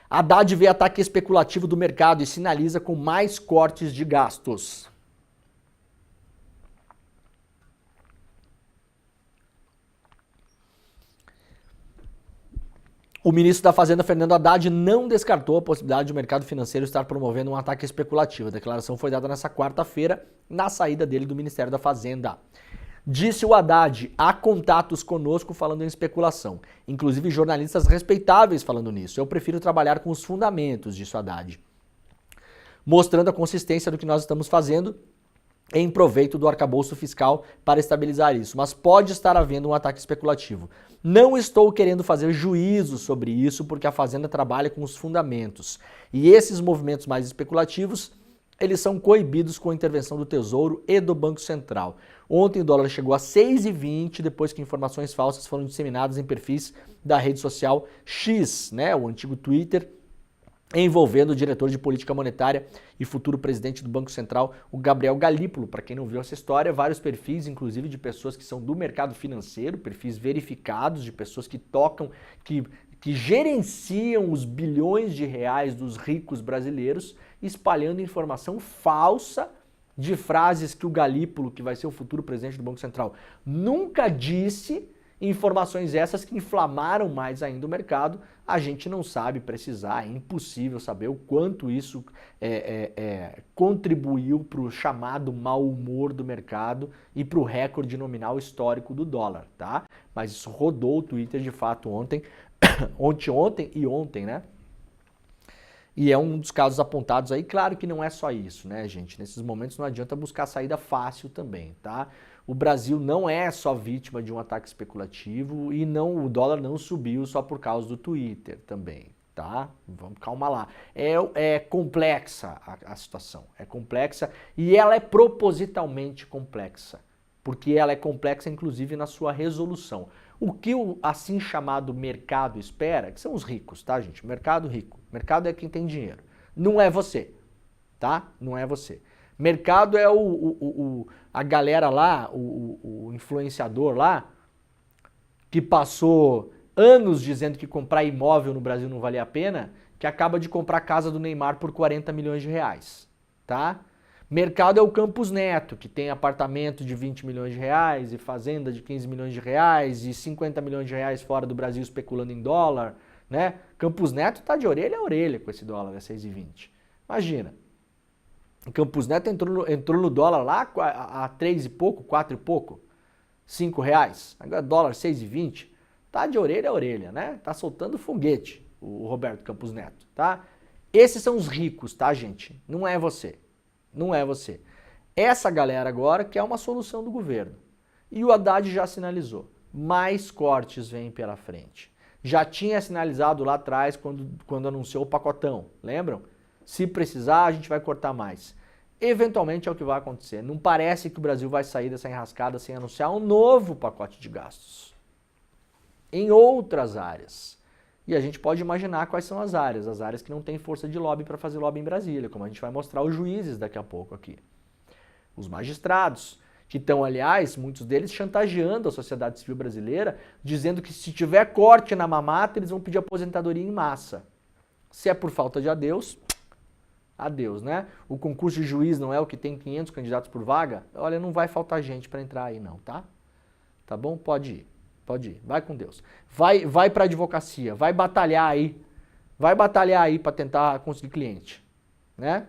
Haddad vê ataque especulativo do mercado e sinaliza com mais cortes de gastos. O ministro da Fazenda, Fernando Haddad, não descartou a possibilidade de o mercado financeiro estar promovendo um ataque especulativo. A declaração foi dada nesta quarta-feira, na saída dele do Ministério da Fazenda. Disse o Haddad, há contatos conosco falando em especulação, inclusive jornalistas respeitáveis falando nisso. Eu prefiro trabalhar com os fundamentos, disse o Haddad, mostrando a consistência do que nós estamos fazendo em proveito do arcabouço fiscal para estabilizar isso. Mas pode estar havendo um ataque especulativo. Não estou querendo fazer juízo sobre isso, porque a Fazenda trabalha com os fundamentos. E esses movimentos mais especulativos, eles são coibidos com a intervenção do Tesouro e do Banco Central. Ontem o dólar chegou a 6,20 depois que informações falsas foram disseminadas em perfis da rede social X, né, o antigo Twitter, envolvendo o diretor de política monetária e futuro presidente do Banco Central, o Gabriel Galípolo. Para quem não viu essa história, vários perfis, inclusive de pessoas que são do mercado financeiro, perfis verificados, de pessoas que tocam, que gerenciam os bilhões de reais dos ricos brasileiros, espalhando informação falsa de frases que o Galípolo, que vai ser o futuro presidente do Banco Central, nunca disse. Informações essas que inflamaram mais ainda o mercado. A gente não sabe precisar, é impossível saber o quanto isso contribuiu para o chamado mau humor do mercado e para o recorde nominal histórico do dólar, tá? Mas isso rodou o Twitter de fato ontem, ontem, né? E é um dos casos apontados aí. Claro que não é só isso, né, gente? Nesses momentos não adianta buscar saída fácil também, tá? O Brasil não é só vítima de um ataque especulativo e o dólar não subiu só por causa do Twitter também, tá? Vamos calma lá. É complexa a situação, é complexa e ela é propositalmente complexa, porque ela é complexa inclusive na sua resolução. O que o assim chamado mercado espera, que são os ricos, tá, gente? Mercado rico. Mercado é quem tem dinheiro. Não é você, tá? Não é você. Mercado é a galera lá, o influenciador lá, que passou anos dizendo que comprar imóvel no Brasil não valia a pena, que acaba de comprar a casa do Neymar por 40 milhões de reais, tá? Mercado é o Campos Neto, que tem apartamento de 20 milhões de reais e fazenda de 15 milhões de reais e 50 milhões de reais fora do Brasil especulando em dólar, né? Campos Neto tá de orelha a orelha com esse dólar a 6,20. Imagina. Campos Neto entrou no dólar lá a 3 e pouco, 4 e pouco, 5 reais. Agora dólar 6,20. Tá de orelha a orelha, né? Tá soltando foguete o Roberto Campos Neto, tá? Esses são os ricos, tá, gente? Não é você. Não é você. Essa galera agora quer uma solução do governo. E o Haddad já sinalizou. Mais cortes vêm pela frente. Já tinha sinalizado lá atrás quando anunciou o pacotão. Lembram? Se precisar, a gente vai cortar mais. Eventualmente é o que vai acontecer. Não parece que o Brasil vai sair dessa enrascada sem anunciar um novo pacote de gastos. Em outras áreas. E a gente pode imaginar quais são as áreas que não têm força de lobby para fazer lobby em Brasília, como a gente vai mostrar os juízes daqui a pouco aqui. Os magistrados, que estão, aliás, muitos deles chantageando a sociedade civil brasileira, dizendo que se tiver corte na mamata, eles vão pedir aposentadoria em massa. Se é por falta de adeus, né? O concurso de juiz não é o que tem 500 candidatos por vaga? Olha, não vai faltar gente para entrar aí não, tá? Tá bom? Pode ir. Pode ir, vai com Deus. Vai para a advocacia, vai batalhar aí para tentar conseguir cliente, né?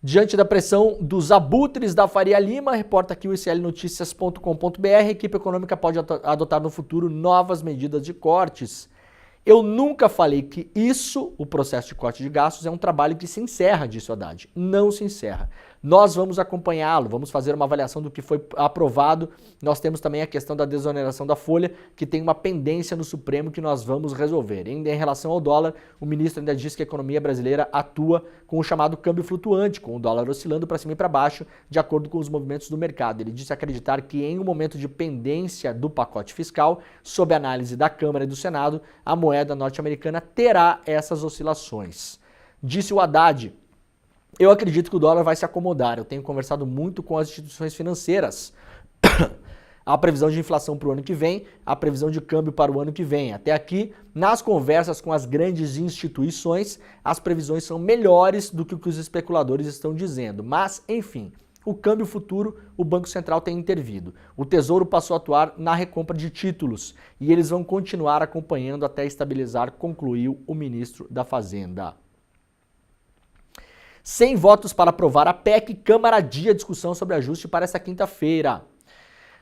Diante da pressão dos abutres da Faria Lima, reporta aqui o islnoticias.com.br, a equipe econômica pode adotar no futuro novas medidas de cortes. Eu nunca falei que isso, o processo de corte de gastos, é um trabalho que se encerra, disse o Haddad. Não se encerra. Nós vamos acompanhá-lo, vamos fazer uma avaliação do que foi aprovado. Nós temos também a questão da desoneração da folha, que tem uma pendência no Supremo que nós vamos resolver. Em relação ao dólar, o ministro ainda disse que a economia brasileira atua com o chamado câmbio flutuante, com o dólar oscilando para cima e para baixo, de acordo com os movimentos do mercado. Ele disse acreditar que em um momento de pendência do pacote fiscal, sob análise da Câmara e do Senado, a moeda norte-americana terá essas oscilações. Disse o Haddad: eu acredito que o dólar vai se acomodar. Eu tenho conversado muito com as instituições financeiras. a previsão de inflação para o ano que vem, a previsão de câmbio para o ano que vem. Até aqui, nas conversas com as grandes instituições, as previsões são melhores do que o que os especuladores estão dizendo. Mas, enfim, o câmbio futuro, o Banco Central tem intervido. O Tesouro passou a atuar na recompra de títulos e eles vão continuar acompanhando até estabilizar, concluiu o ministro da Fazenda. 100 votos para aprovar a PEC, Câmara adia a discussão sobre ajuste para esta quinta-feira.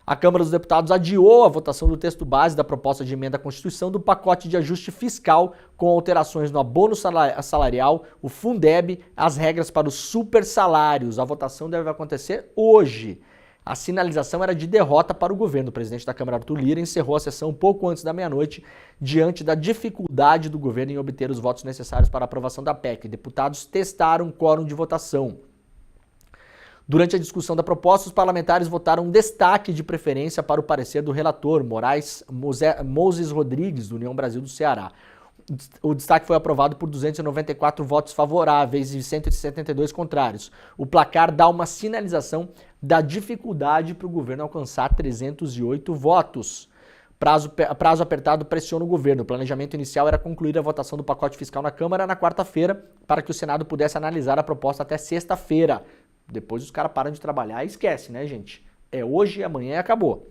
A Câmara dos Deputados adiou a votação do texto base da proposta de emenda à Constituição do pacote de ajuste fiscal com alterações no abono salarial, o Fundeb, as regras para os supersalários. A votação deve acontecer hoje. A sinalização era de derrota para o governo. O presidente da Câmara, Arthur Lira, encerrou a sessão pouco antes da meia-noite, diante da dificuldade do governo em obter os votos necessários para a aprovação da PEC. Deputados testaram o quórum de votação. Durante a discussão da proposta, os parlamentares votaram um destaque de preferência para o parecer do relator, Moses Rodrigues, do União Brasil do Ceará. O destaque foi aprovado por 294 votos favoráveis e 172 contrários. O placar dá uma sinalização da dificuldade para o governo alcançar 308 votos. Prazo apertado pressiona o governo. O planejamento inicial era concluir a votação do pacote fiscal na Câmara na quarta-feira, para que o Senado pudesse analisar a proposta até sexta-feira. Depois os caras param de trabalhar e esquece, né, gente? É hoje, amanhã e acabou.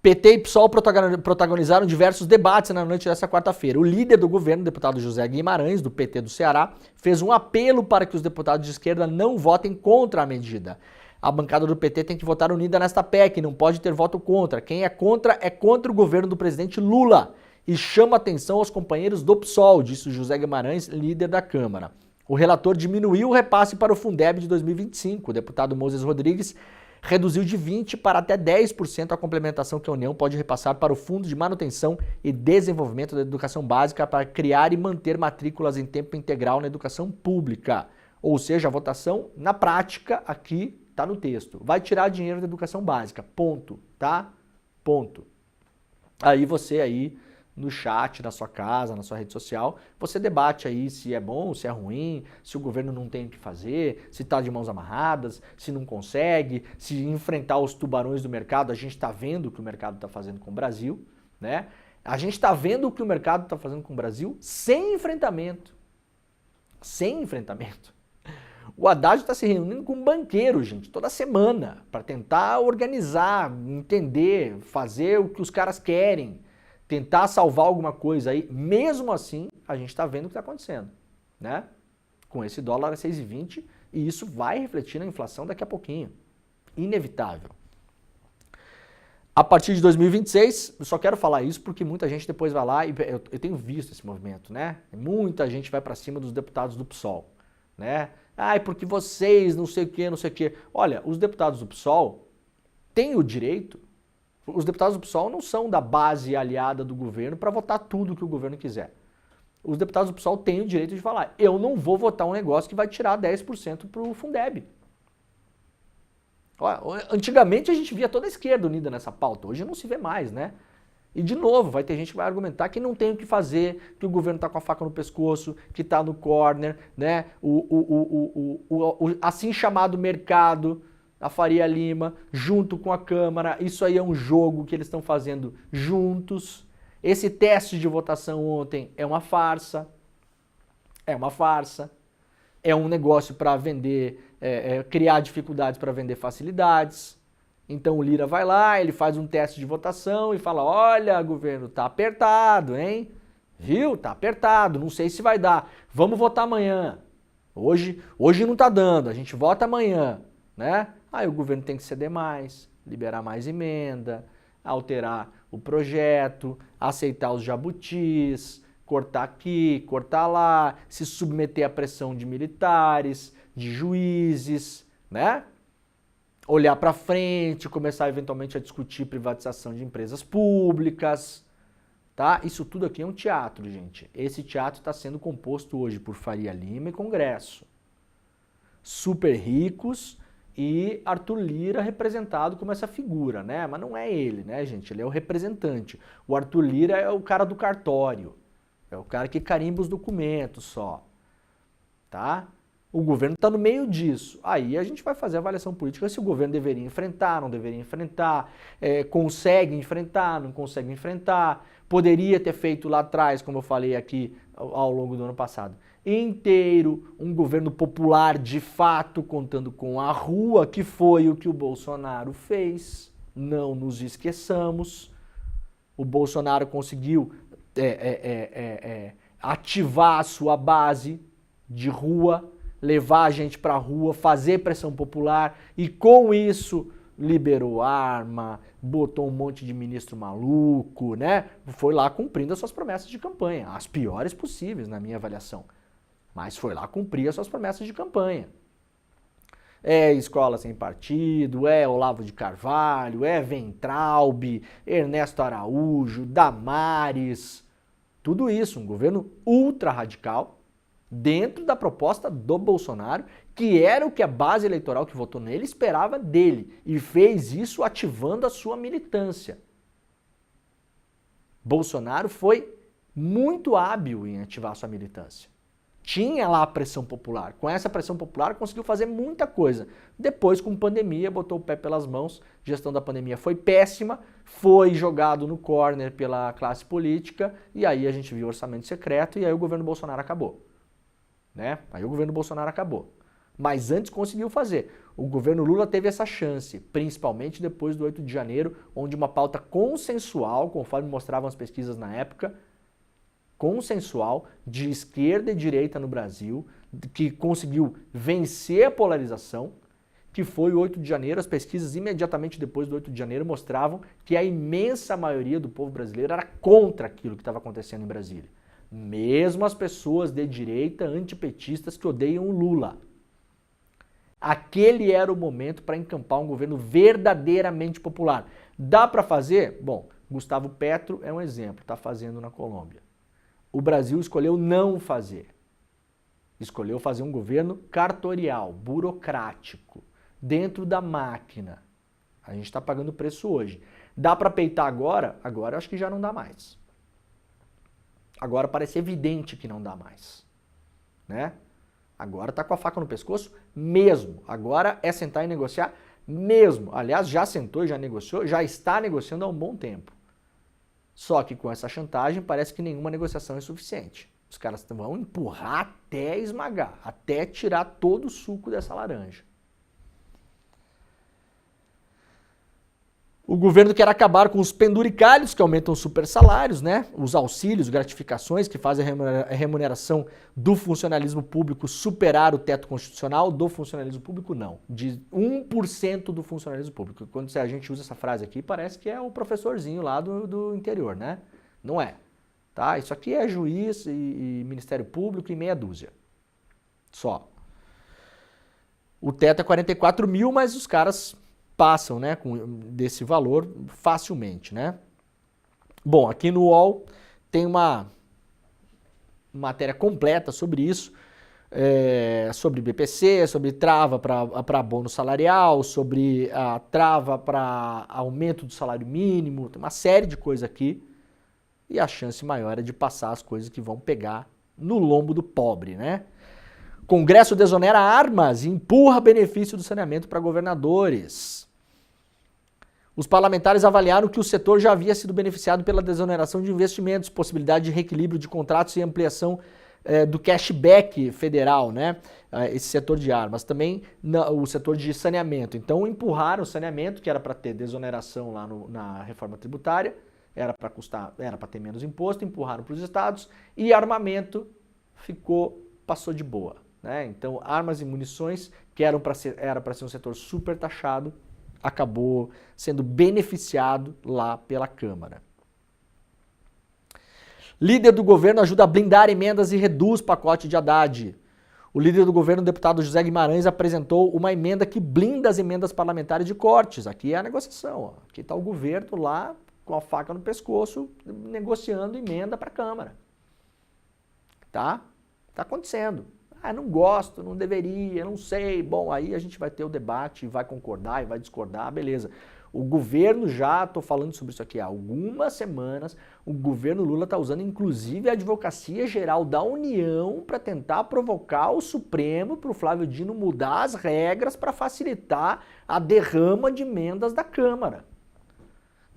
PT e PSOL protagonizaram diversos debates na noite dessa quarta-feira. O líder do governo, o deputado José Guimarães, do PT do Ceará, fez um apelo para que os deputados de esquerda não votem contra a medida. A bancada do PT tem que votar unida nesta PEC, não pode ter voto contra. Quem é contra o governo do presidente Lula. E chama atenção aos companheiros do PSOL, disse o José Guimarães, líder da Câmara. O relator diminuiu o repasse para o Fundeb de 2025. O deputado Moses Rodrigues reduziu de 20% para até 10% a complementação que a União pode repassar para o Fundo de Manutenção e Desenvolvimento da Educação Básica para criar e manter matrículas em tempo integral na educação pública. Ou seja, a votação, na prática, aqui está no texto. Vai tirar dinheiro da educação básica. Ponto. Tá? Ponto. Aí você aí no chat, na sua casa, na sua rede social, você debate aí se é bom, se é ruim, se o governo não tem o que fazer, se está de mãos amarradas, se não consegue, se enfrentar os tubarões do mercado. A gente está vendo o que o mercado está fazendo com o Brasil, né? A gente está vendo o que o mercado está fazendo com o Brasil sem enfrentamento. Sem enfrentamento. O Haddad está se reunindo com um banqueiro, gente, toda semana, para tentar organizar, entender, fazer o que os caras querem, tentar salvar alguma coisa aí. Mesmo assim, a gente está vendo o que está acontecendo, né? Com esse dólar a 6,20, e isso vai refletir na inflação daqui a pouquinho. Inevitável. A partir de 2026, eu só quero falar isso porque muita gente depois vai lá, e eu tenho visto esse movimento, né? Muita gente vai para cima dos deputados do PSOL, né? Ai, porque vocês não sei o que, não sei o que. Olha, os deputados do PSOL têm o direito. Os deputados do PSOL não são da base aliada do governo para votar tudo que o governo quiser. Os deputados do PSOL têm o direito de falar: eu não vou votar um negócio que vai tirar 10% para o Fundeb. Antigamente a gente via toda a esquerda unida nessa pauta, hoje não se vê mais, né? E de novo, vai ter gente que vai argumentar que não tem o que fazer, que o governo está com a faca no pescoço, que está no corner, né? O assim chamado mercado, a Faria Lima, junto com a Câmara, isso aí é um jogo que eles estão fazendo juntos. Esse teste de votação ontem é uma farsa. É uma farsa. É um negócio para vender, criar dificuldades para vender facilidades. Então o Lira vai lá, ele faz um teste de votação e fala: olha, governo, tá apertado, hein? Viu? Tá apertado, não sei se vai dar. Vamos votar amanhã. Hoje não tá dando, a gente vota amanhã, né? Aí o governo tem que ceder mais, liberar mais emenda, alterar o projeto, aceitar os jabutis, cortar aqui, cortar lá, se submeter à pressão de militares, de juízes, né? Olhar para frente, começar eventualmente a discutir privatização de empresas públicas, tá? Isso tudo aqui é um teatro, gente. Esse teatro está sendo composto hoje por Faria Lima e Congresso. Super ricos e Arthur Lira representado como essa figura, né? Mas não é ele, né, gente? Ele é o representante. O Arthur Lira é o cara do cartório. É o cara que carimba os documentos só, tá? O governo está no meio disso. Aí a gente vai fazer a avaliação política se o governo deveria enfrentar, não deveria enfrentar, consegue enfrentar, não consegue enfrentar, poderia ter feito lá atrás, como eu falei aqui ao longo do ano passado, inteiro, um governo popular de fato, contando com a rua, que foi o que o Bolsonaro fez. Não nos esqueçamos. O Bolsonaro conseguiu ativar a sua base de rua, levar a gente para a rua, fazer pressão popular e com isso liberou arma, botou um monte de ministro maluco, né? Foi lá cumprindo as suas promessas de campanha, as piores possíveis na minha avaliação, mas foi lá cumprir as suas promessas de campanha. É Escola Sem Partido, é Olavo de Carvalho, é Weintraub, Ernesto Araújo, Damares, tudo isso, um governo ultra radical, dentro da proposta do Bolsonaro, que era o que a base eleitoral que votou nele esperava dele, e fez isso ativando a sua militância. Bolsonaro foi muito hábil em ativar a sua militância. Tinha lá a pressão popular. Com essa pressão popular conseguiu fazer muita coisa. Depois, com pandemia, botou o pé pelas mãos. A gestão da pandemia foi péssima, foi jogado no corner pela classe política, e aí a gente viu orçamento secreto, e aí o governo Bolsonaro acabou. Né? Aí o governo Bolsonaro acabou. Mas antes conseguiu fazer. O governo Lula teve essa chance, principalmente depois do 8 de janeiro, onde uma pauta consensual, conforme mostravam as pesquisas na época, consensual, de esquerda e direita no Brasil, que conseguiu vencer a polarização, que foi o 8 de janeiro. As pesquisas imediatamente depois do 8 de janeiro mostravam que a imensa maioria do povo brasileiro era contra aquilo que estava acontecendo em Brasília. Mesmo as pessoas de direita antipetistas que odeiam o Lula. Aquele era o momento para encampar um governo verdadeiramente popular. Dá para fazer? Bom, Gustavo Petro é um exemplo, está fazendo na Colômbia. O Brasil escolheu não fazer. Escolheu fazer um governo cartorial, burocrático, dentro da máquina. A gente está pagando preço hoje. Dá para peitar agora? Agora eu acho que já não dá mais. Agora parece evidente que não dá mais. Né? Agora está com a faca no pescoço mesmo. Agora é sentar e negociar mesmo. Aliás, já sentou, já negociou, já está negociando há um bom tempo. Só que com essa chantagem parece que nenhuma negociação é suficiente. Os caras vão empurrar até esmagar, até tirar todo o suco dessa laranja. O governo quer acabar com os penduricalhos, que aumentam os supersalários, né? Os auxílios, gratificações, que fazem a remuneração do funcionalismo público superar o teto constitucional. Do funcionalismo público, não. De 1% do funcionalismo público. Quando a gente usa essa frase aqui, parece que é o professorzinho lá do interior, né? Não é. Tá? Isso aqui é juiz e Ministério Público e meia dúzia. Só. O teto é 44 mil, mas os caras passam, né, desse valor facilmente, né? Bom, aqui no UOL tem uma matéria completa sobre isso, sobre BPC, sobre trava para bônus salarial, sobre a trava para aumento do salário mínimo, tem uma série de coisas aqui, e a chance maior é de passar as coisas que vão pegar no lombo do pobre, né? Congresso desonera armas e empurra benefício do saneamento para governadores. Os parlamentares avaliaram que o setor já havia sido beneficiado pela desoneração de investimentos, possibilidade de reequilíbrio de contratos e ampliação do cashback federal, né? Esse setor de armas. Também o setor de saneamento. Então empurraram o saneamento, que era para ter desoneração lá na reforma tributária, era para ter menos imposto, empurraram para os estados, e armamento passou de boa. Né? Então, armas e munições, que era para ser um setor super taxado, acabou sendo beneficiado lá pela Câmara. Líder do governo ajuda a blindar emendas e reduz pacote de Haddad. O líder do governo, o deputado José Guimarães, apresentou uma emenda que blinda as emendas parlamentares de cortes. Aqui é a negociação. Ó. Aqui está o governo lá com a faca no pescoço, negociando emenda para a Câmara. Tá? Está acontecendo. Ah, não gosto, não deveria, não sei. Bom, aí a gente vai ter o debate, vai concordar e vai discordar, beleza. O governo já, estou falando sobre isso aqui há algumas semanas, o governo Lula está usando inclusive a Advocacia Geral da União para tentar provocar o Supremo para o Flávio Dino mudar as regras para facilitar a derrama de emendas da Câmara.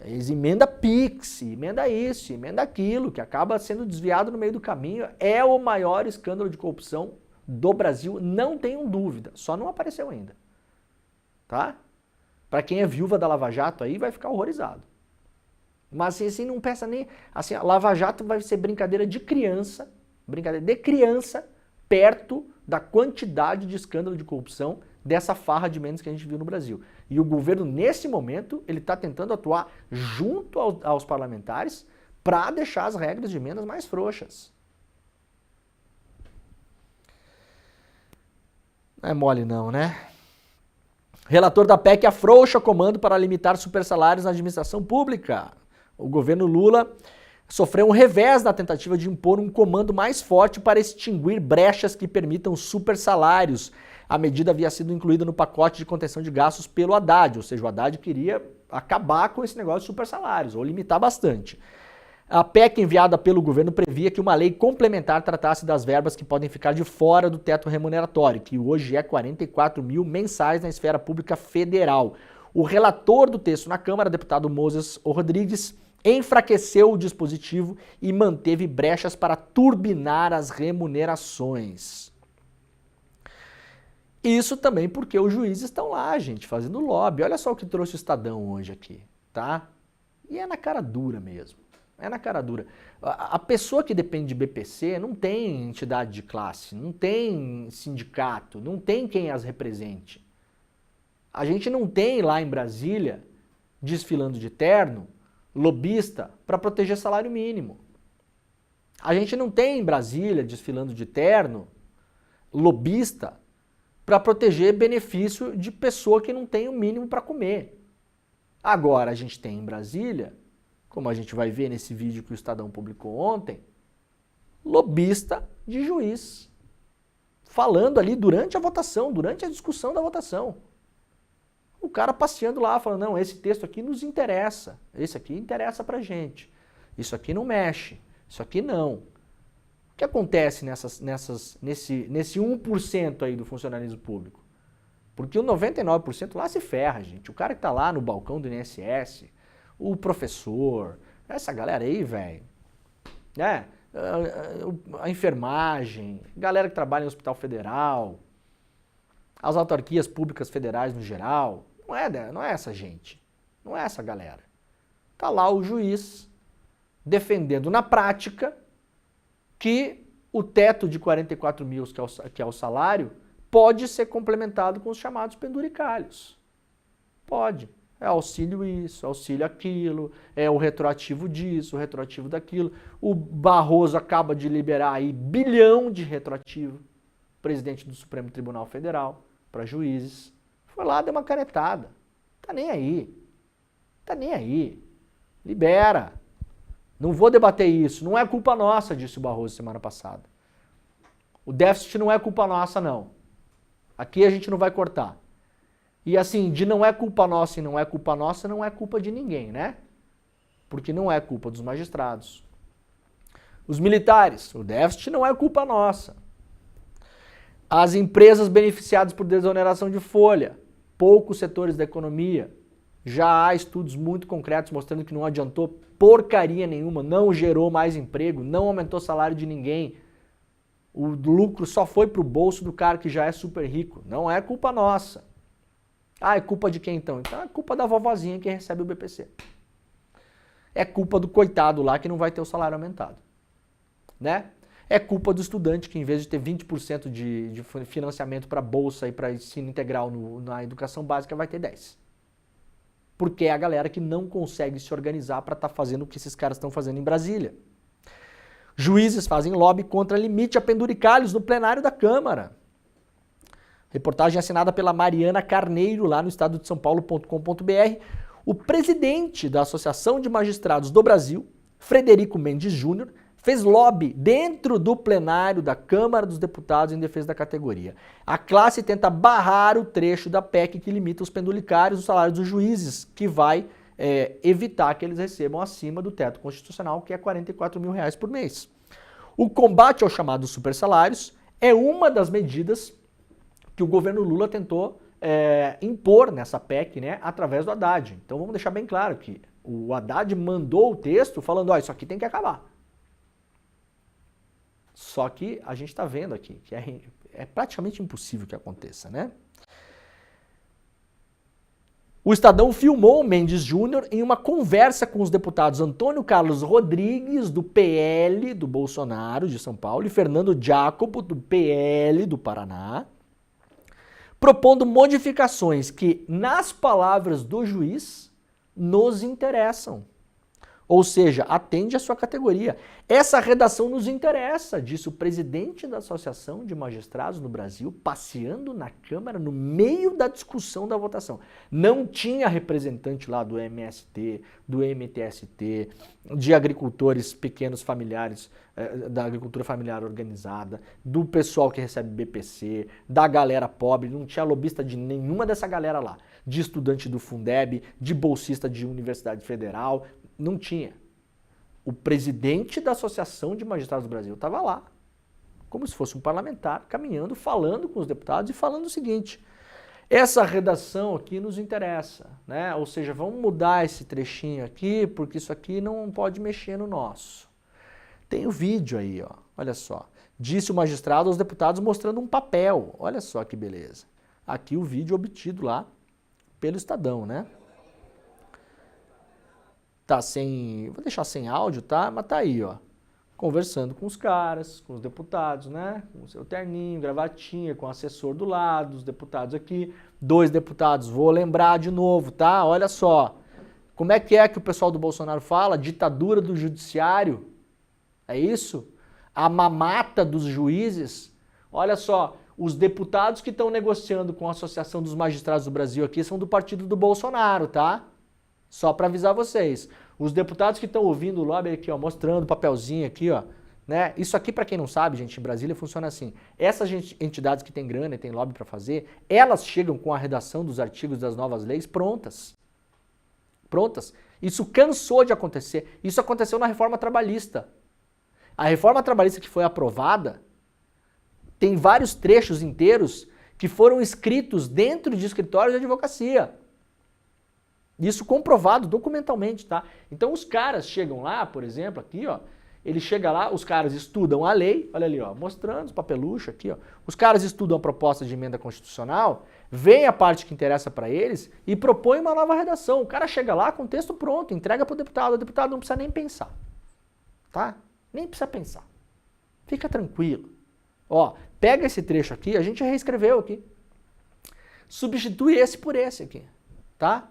Eles emenda Pix, emenda isso, emenda aquilo, que acaba sendo desviado no meio do caminho. É o maior escândalo de corrupção do Brasil, não tenham dúvida, só não apareceu ainda. Tá? Para quem é viúva da Lava Jato aí vai ficar horrorizado. Mas assim, não pensa nem... Assim, a Lava Jato vai ser brincadeira de criança perto da quantidade de escândalo de corrupção dessa farra de emendas que a gente viu no Brasil. E o governo, nesse momento, ele está tentando atuar junto aos parlamentares para deixar as regras de emendas mais frouxas. Não é mole não, né? Relator da PEC afrouxa comando para limitar supersalários na administração pública. O governo Lula sofreu um revés na tentativa de impor um comando mais forte para extinguir brechas que permitam supersalários. A medida havia sido incluída no pacote de contenção de gastos pelo Haddad, ou seja, o Haddad queria acabar com esse negócio de supersalários, ou limitar bastante. A PEC enviada pelo governo previa que uma lei complementar tratasse das verbas que podem ficar de fora do teto remuneratório, que hoje é 44 mil mensais na esfera pública federal. O relator do texto na Câmara, deputado Moses Rodrigues, enfraqueceu o dispositivo e manteve brechas para turbinar as remunerações. Isso também porque os juízes estão lá, gente, fazendo lobby. Olha só o que trouxe o Estadão hoje aqui, tá? E é na cara dura mesmo. É na cara dura. A pessoa que depende de BPC não tem entidade de classe, não tem sindicato, não tem quem as represente. A gente não tem lá em Brasília, desfilando de terno, lobista para proteger salário mínimo. A gente não tem em Brasília, desfilando de terno, lobista para proteger benefício de pessoa que não tem o mínimo para comer. Agora a gente tem em Brasília, como a gente vai ver nesse vídeo que o Estadão publicou ontem, lobista de juiz, falando ali durante a votação, durante a discussão da votação. O cara passeando lá, falando, não, esse texto aqui nos interessa, esse aqui interessa pra gente, isso aqui não mexe, isso aqui não. O que acontece nesse 1% aí do funcionalismo público? Porque o 99% lá se ferra, gente. O cara que tá lá no balcão do INSS, o professor, essa galera aí, velho, né? A enfermagem, galera que trabalha em hospital federal, as autarquias públicas federais no geral, não é essa gente, não é essa galera. Tá lá o juiz defendendo na prática que o teto de 44 mil, que é o salário, pode ser complementado com os chamados penduricalhos. Pode. É auxílio isso, auxílio aquilo, é o retroativo disso, o retroativo daquilo. O Barroso acaba de liberar aí bilhão de retroativo, presidente do Supremo Tribunal Federal, para juízes. Foi lá, deu uma canetada. Tá nem aí. Tá nem aí. Libera. Não vou debater isso. Não é culpa nossa, disse o Barroso semana passada. O déficit não é culpa nossa, não. Aqui a gente não vai cortar. E assim, de não é culpa nossa e não é culpa nossa, não é culpa de ninguém, né? Porque não é culpa dos magistrados. Os militares, o déficit não é culpa nossa. As empresas beneficiadas por desoneração de folha, poucos setores da economia. Já há estudos muito concretos mostrando que não adiantou porcaria nenhuma, não gerou mais emprego, não aumentou o salário de ninguém. O lucro só foi para o bolso do cara que já é super rico. Não é culpa nossa. Ah, é culpa de quem então? Então é culpa da vovozinha que recebe o BPC. É culpa do coitado lá que não vai ter o salário aumentado. Né? É culpa do estudante que em vez de ter 20% de financiamento para bolsa e para ensino integral na educação básica vai ter 10%. Porque é a galera que não consegue se organizar para estar fazendo o que esses caras estão fazendo em Brasília. Juízes fazem lobby contra limite a penduricalhos no plenário da Câmara. Reportagem assinada pela Mariana Carneiro, lá no estado de São Paulo.com.br. O presidente da Associação de Magistrados do Brasil, Frederico Mendes Júnior, fez lobby dentro do plenário da Câmara dos Deputados em defesa da categoria. A classe tenta barrar o trecho da PEC que limita os pendulicários, os salários dos juízes, que vai evitar que eles recebam acima do teto constitucional, que é R$44 mil por mês. O combate aos chamados supersalários é uma das medidas que o governo Lula tentou impor nessa PEC, né, através do Haddad. Então vamos deixar bem claro que o Haddad mandou o texto falando, ó, isso aqui tem que acabar. Só que a gente está vendo aqui que é praticamente impossível que aconteça, né? O Estadão filmou o Mendes Júnior em uma conversa com os deputados Antônio Carlos Rodrigues, do PL do Bolsonaro, de São Paulo, e Fernando Jacobo, do PL do Paraná, propondo modificações que, nas palavras do juiz, nos interessam. Ou seja, atende à sua categoria. Essa redação nos interessa, disse o presidente da Associação de Magistrados no Brasil, passeando na Câmara no meio da discussão da votação. Não tinha representante lá do MST, do MTST, de agricultores pequenos familiares, da agricultura familiar organizada, do pessoal que recebe BPC, da galera pobre, não tinha lobista de nenhuma dessa galera lá. De estudante do Fundeb, de bolsista de Universidade Federal, não tinha. O presidente da Associação de Magistrados do Brasil estava lá, como se fosse um parlamentar, caminhando, falando com os deputados e falando o seguinte, essa redação aqui nos interessa, né? Ou seja, vamos mudar esse trechinho aqui, porque isso aqui não pode mexer no nosso. Tem o vídeo aí, ó, olha só. Disse o magistrado aos deputados mostrando um papel, olha só que beleza. Aqui o vídeo obtido lá pelo Estadão, né? Tá sem, vou deixar sem áudio, tá? Mas tá aí, ó, conversando com os caras, com os deputados, né? Com o seu terninho, gravatinha, com o assessor do lado, os deputados aqui, 2 deputados, vou lembrar de novo, tá? Olha só, como é que o pessoal do Bolsonaro fala? Ditadura do judiciário, é isso? A mamata dos juízes? Olha só, os deputados que estão negociando com a Associação dos Magistrados do Brasil aqui são do partido do Bolsonaro, tá? Só para avisar vocês. Os deputados que estão ouvindo o lobby aqui, ó, mostrando o papelzinho aqui, ó, né? Isso aqui, para quem não sabe, gente, em Brasília funciona assim. Essas entidades que têm grana e têm lobby para fazer, elas chegam com a redação dos artigos das novas leis prontas. Prontas. Isso cansou de acontecer. Isso aconteceu na reforma trabalhista. A reforma trabalhista que foi aprovada tem vários trechos inteiros que foram escritos dentro de escritórios de advocacia. Isso comprovado documentalmente, tá? Então os caras chegam lá, por exemplo, aqui, ó, ele chega lá, os caras estudam a lei, olha ali, ó, mostrando os papeluchos aqui, ó. Os caras estudam a proposta de emenda constitucional, veem a parte que interessa para eles e propõem uma nova redação. O cara chega lá com o texto pronto, entrega pro deputado, o deputado não precisa nem pensar, tá? Nem precisa pensar. Fica tranquilo. Ó, pega esse trecho aqui, a gente reescreveu aqui. Substitui esse por esse aqui, tá?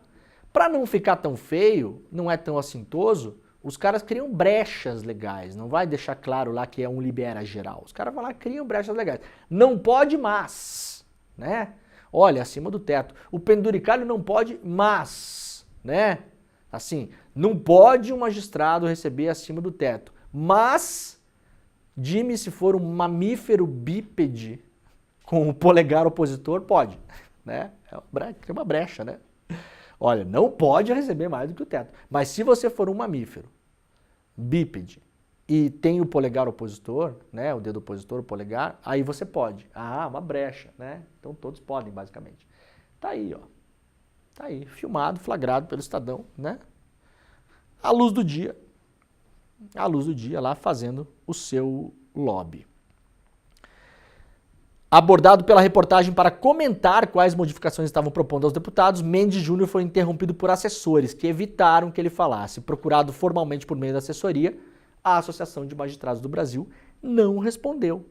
Para não ficar tão feio, não é tão assintoso, os caras criam brechas legais, não vai deixar claro lá que é um libera geral. Os caras vão lá e criam brechas legais. Não pode mais, né? Olha, acima do teto. O penduricalho não pode mais, né? Assim, não pode um magistrado receber acima do teto. Mas, dime se for um mamífero bípede com o polegar opositor, pode, né? É uma brecha, né? Olha, não pode receber mais do que o teto. Mas se você for um mamífero bípede e tem o polegar opositor, né, o dedo opositor, o polegar, aí você pode. Ah, uma brecha, né? Então todos podem, basicamente. Tá aí, ó. Tá aí, filmado, flagrado pelo Estadão, né? À luz do dia. À luz do dia lá fazendo o seu lobby. Abordado pela reportagem para comentar quais modificações estavam propondo aos deputados, Mendes Júnior foi interrompido por assessores que evitaram que ele falasse. Procurado formalmente por meio da assessoria, a Associação de Magistrados do Brasil não respondeu.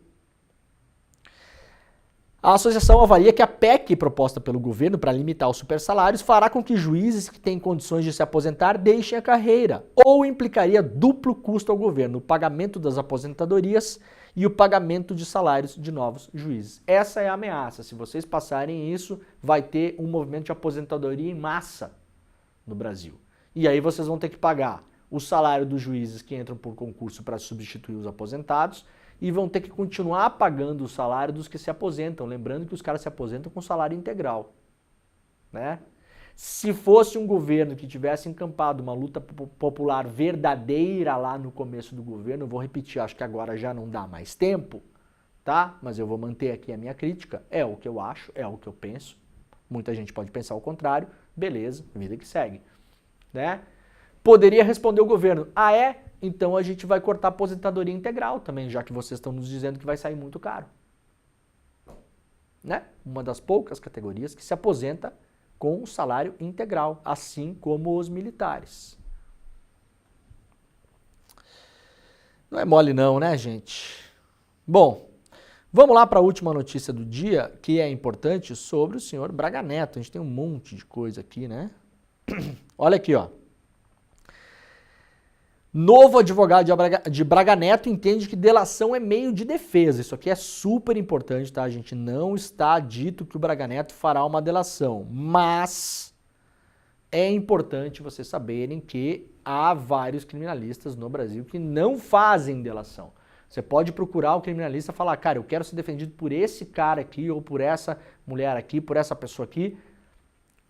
A associação avalia que a PEC proposta pelo governo para limitar os supersalários fará com que juízes que têm condições de se aposentar deixem a carreira, ou implicaria duplo custo ao governo, o pagamento das aposentadorias e o pagamento de salários de novos juízes. Essa é a ameaça. Se vocês passarem isso, vai ter um movimento de aposentadoria em massa no Brasil. E aí vocês vão ter que pagar o salário dos juízes que entram por concurso para substituir os aposentados e vão ter que continuar pagando o salário dos que se aposentam, lembrando que os caras se aposentam com salário integral, né? Se fosse um governo que tivesse encampado uma luta popular verdadeira lá no começo do governo, eu vou repetir, acho que agora já não dá mais tempo, tá? Mas eu vou manter aqui a minha crítica, é o que eu acho, é o que eu penso. Muita gente pode pensar o contrário, beleza, vida que segue, né? Poderia responder o governo, ah é? Então a gente vai cortar a aposentadoria integral também, já que vocês estão nos dizendo que vai sair muito caro. Né? Uma das poucas categorias que se aposenta com o salário integral, assim como os militares. Não é mole não, né, gente? Bom, vamos lá para a última notícia do dia, que é importante, sobre o senhor Braga Neto. A gente tem um monte de coisa aqui, né? Olha aqui, ó. Novo advogado de Braga Neto entende que delação é meio de defesa. Isso aqui é super importante, tá, gente? Não está dito que o Braga Neto fará uma delação, mas é importante vocês saberem que há vários criminalistas no Brasil que não fazem delação. Você pode procurar o criminalista e falar, cara, eu quero ser defendido por esse cara aqui, ou por essa mulher aqui, por essa pessoa aqui,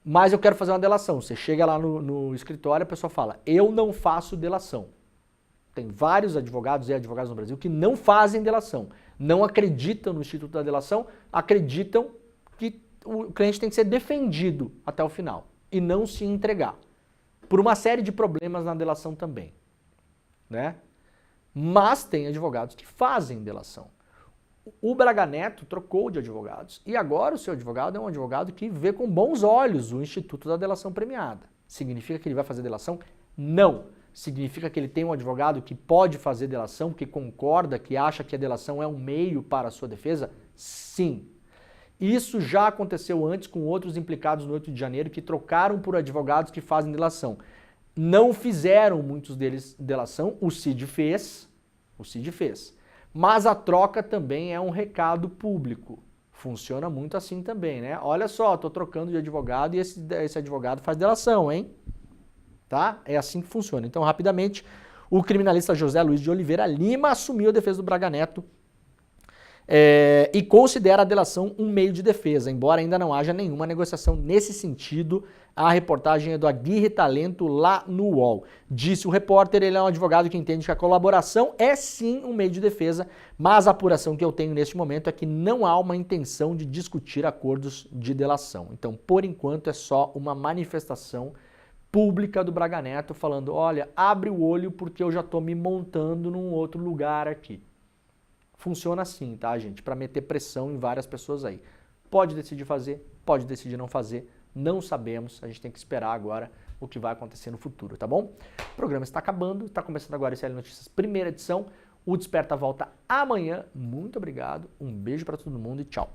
mas eu quero fazer uma delação. Você chega lá no escritório e a pessoa fala, eu não faço delação. Tem vários advogados e advogadas no Brasil que não fazem delação. Não acreditam no Instituto da Delação, acreditam que o cliente tem que ser defendido até o final e não se entregar. Por uma série de problemas na delação também, né? Mas tem advogados que fazem delação. O Braga Neto trocou de advogados e agora o seu advogado é um advogado que vê com bons olhos o Instituto da Delação Premiada. Significa que ele vai fazer delação? Não. Significa que ele tem um advogado que pode fazer delação, que concorda, que acha que a delação é um meio para a sua defesa? Sim. Isso já aconteceu antes com outros implicados no 8 de janeiro que trocaram por advogados que fazem delação. Não fizeram muitos deles delação, o Cid fez. Mas a troca também é um recado público. Funciona muito assim também, né? Olha só, estou trocando de advogado e esse advogado faz delação, hein? Tá? É assim que funciona. Então, rapidamente, o criminalista José Luiz de Oliveira Lima assumiu a defesa do Braga Neto e considera a delação um meio de defesa, embora ainda não haja nenhuma negociação nesse sentido. A reportagem é do Aguirre Talento lá no UOL. Disse o repórter, ele é um advogado que entende que a colaboração é sim um meio de defesa, mas a apuração que eu tenho neste momento é que não há uma intenção de discutir acordos de delação. Então, por enquanto, é só uma manifestação pública do Braga Neto falando, olha, abre o olho porque eu já estou me montando num outro lugar aqui. Funciona assim, tá, gente? Para meter pressão em várias pessoas aí. Pode decidir fazer, pode decidir não fazer, não sabemos, a gente tem que esperar agora o que vai acontecer no futuro, tá bom? O programa está acabando, está começando agora o SL Notícias, primeira edição. O Desperta volta amanhã. Muito obrigado, um beijo para todo mundo e tchau.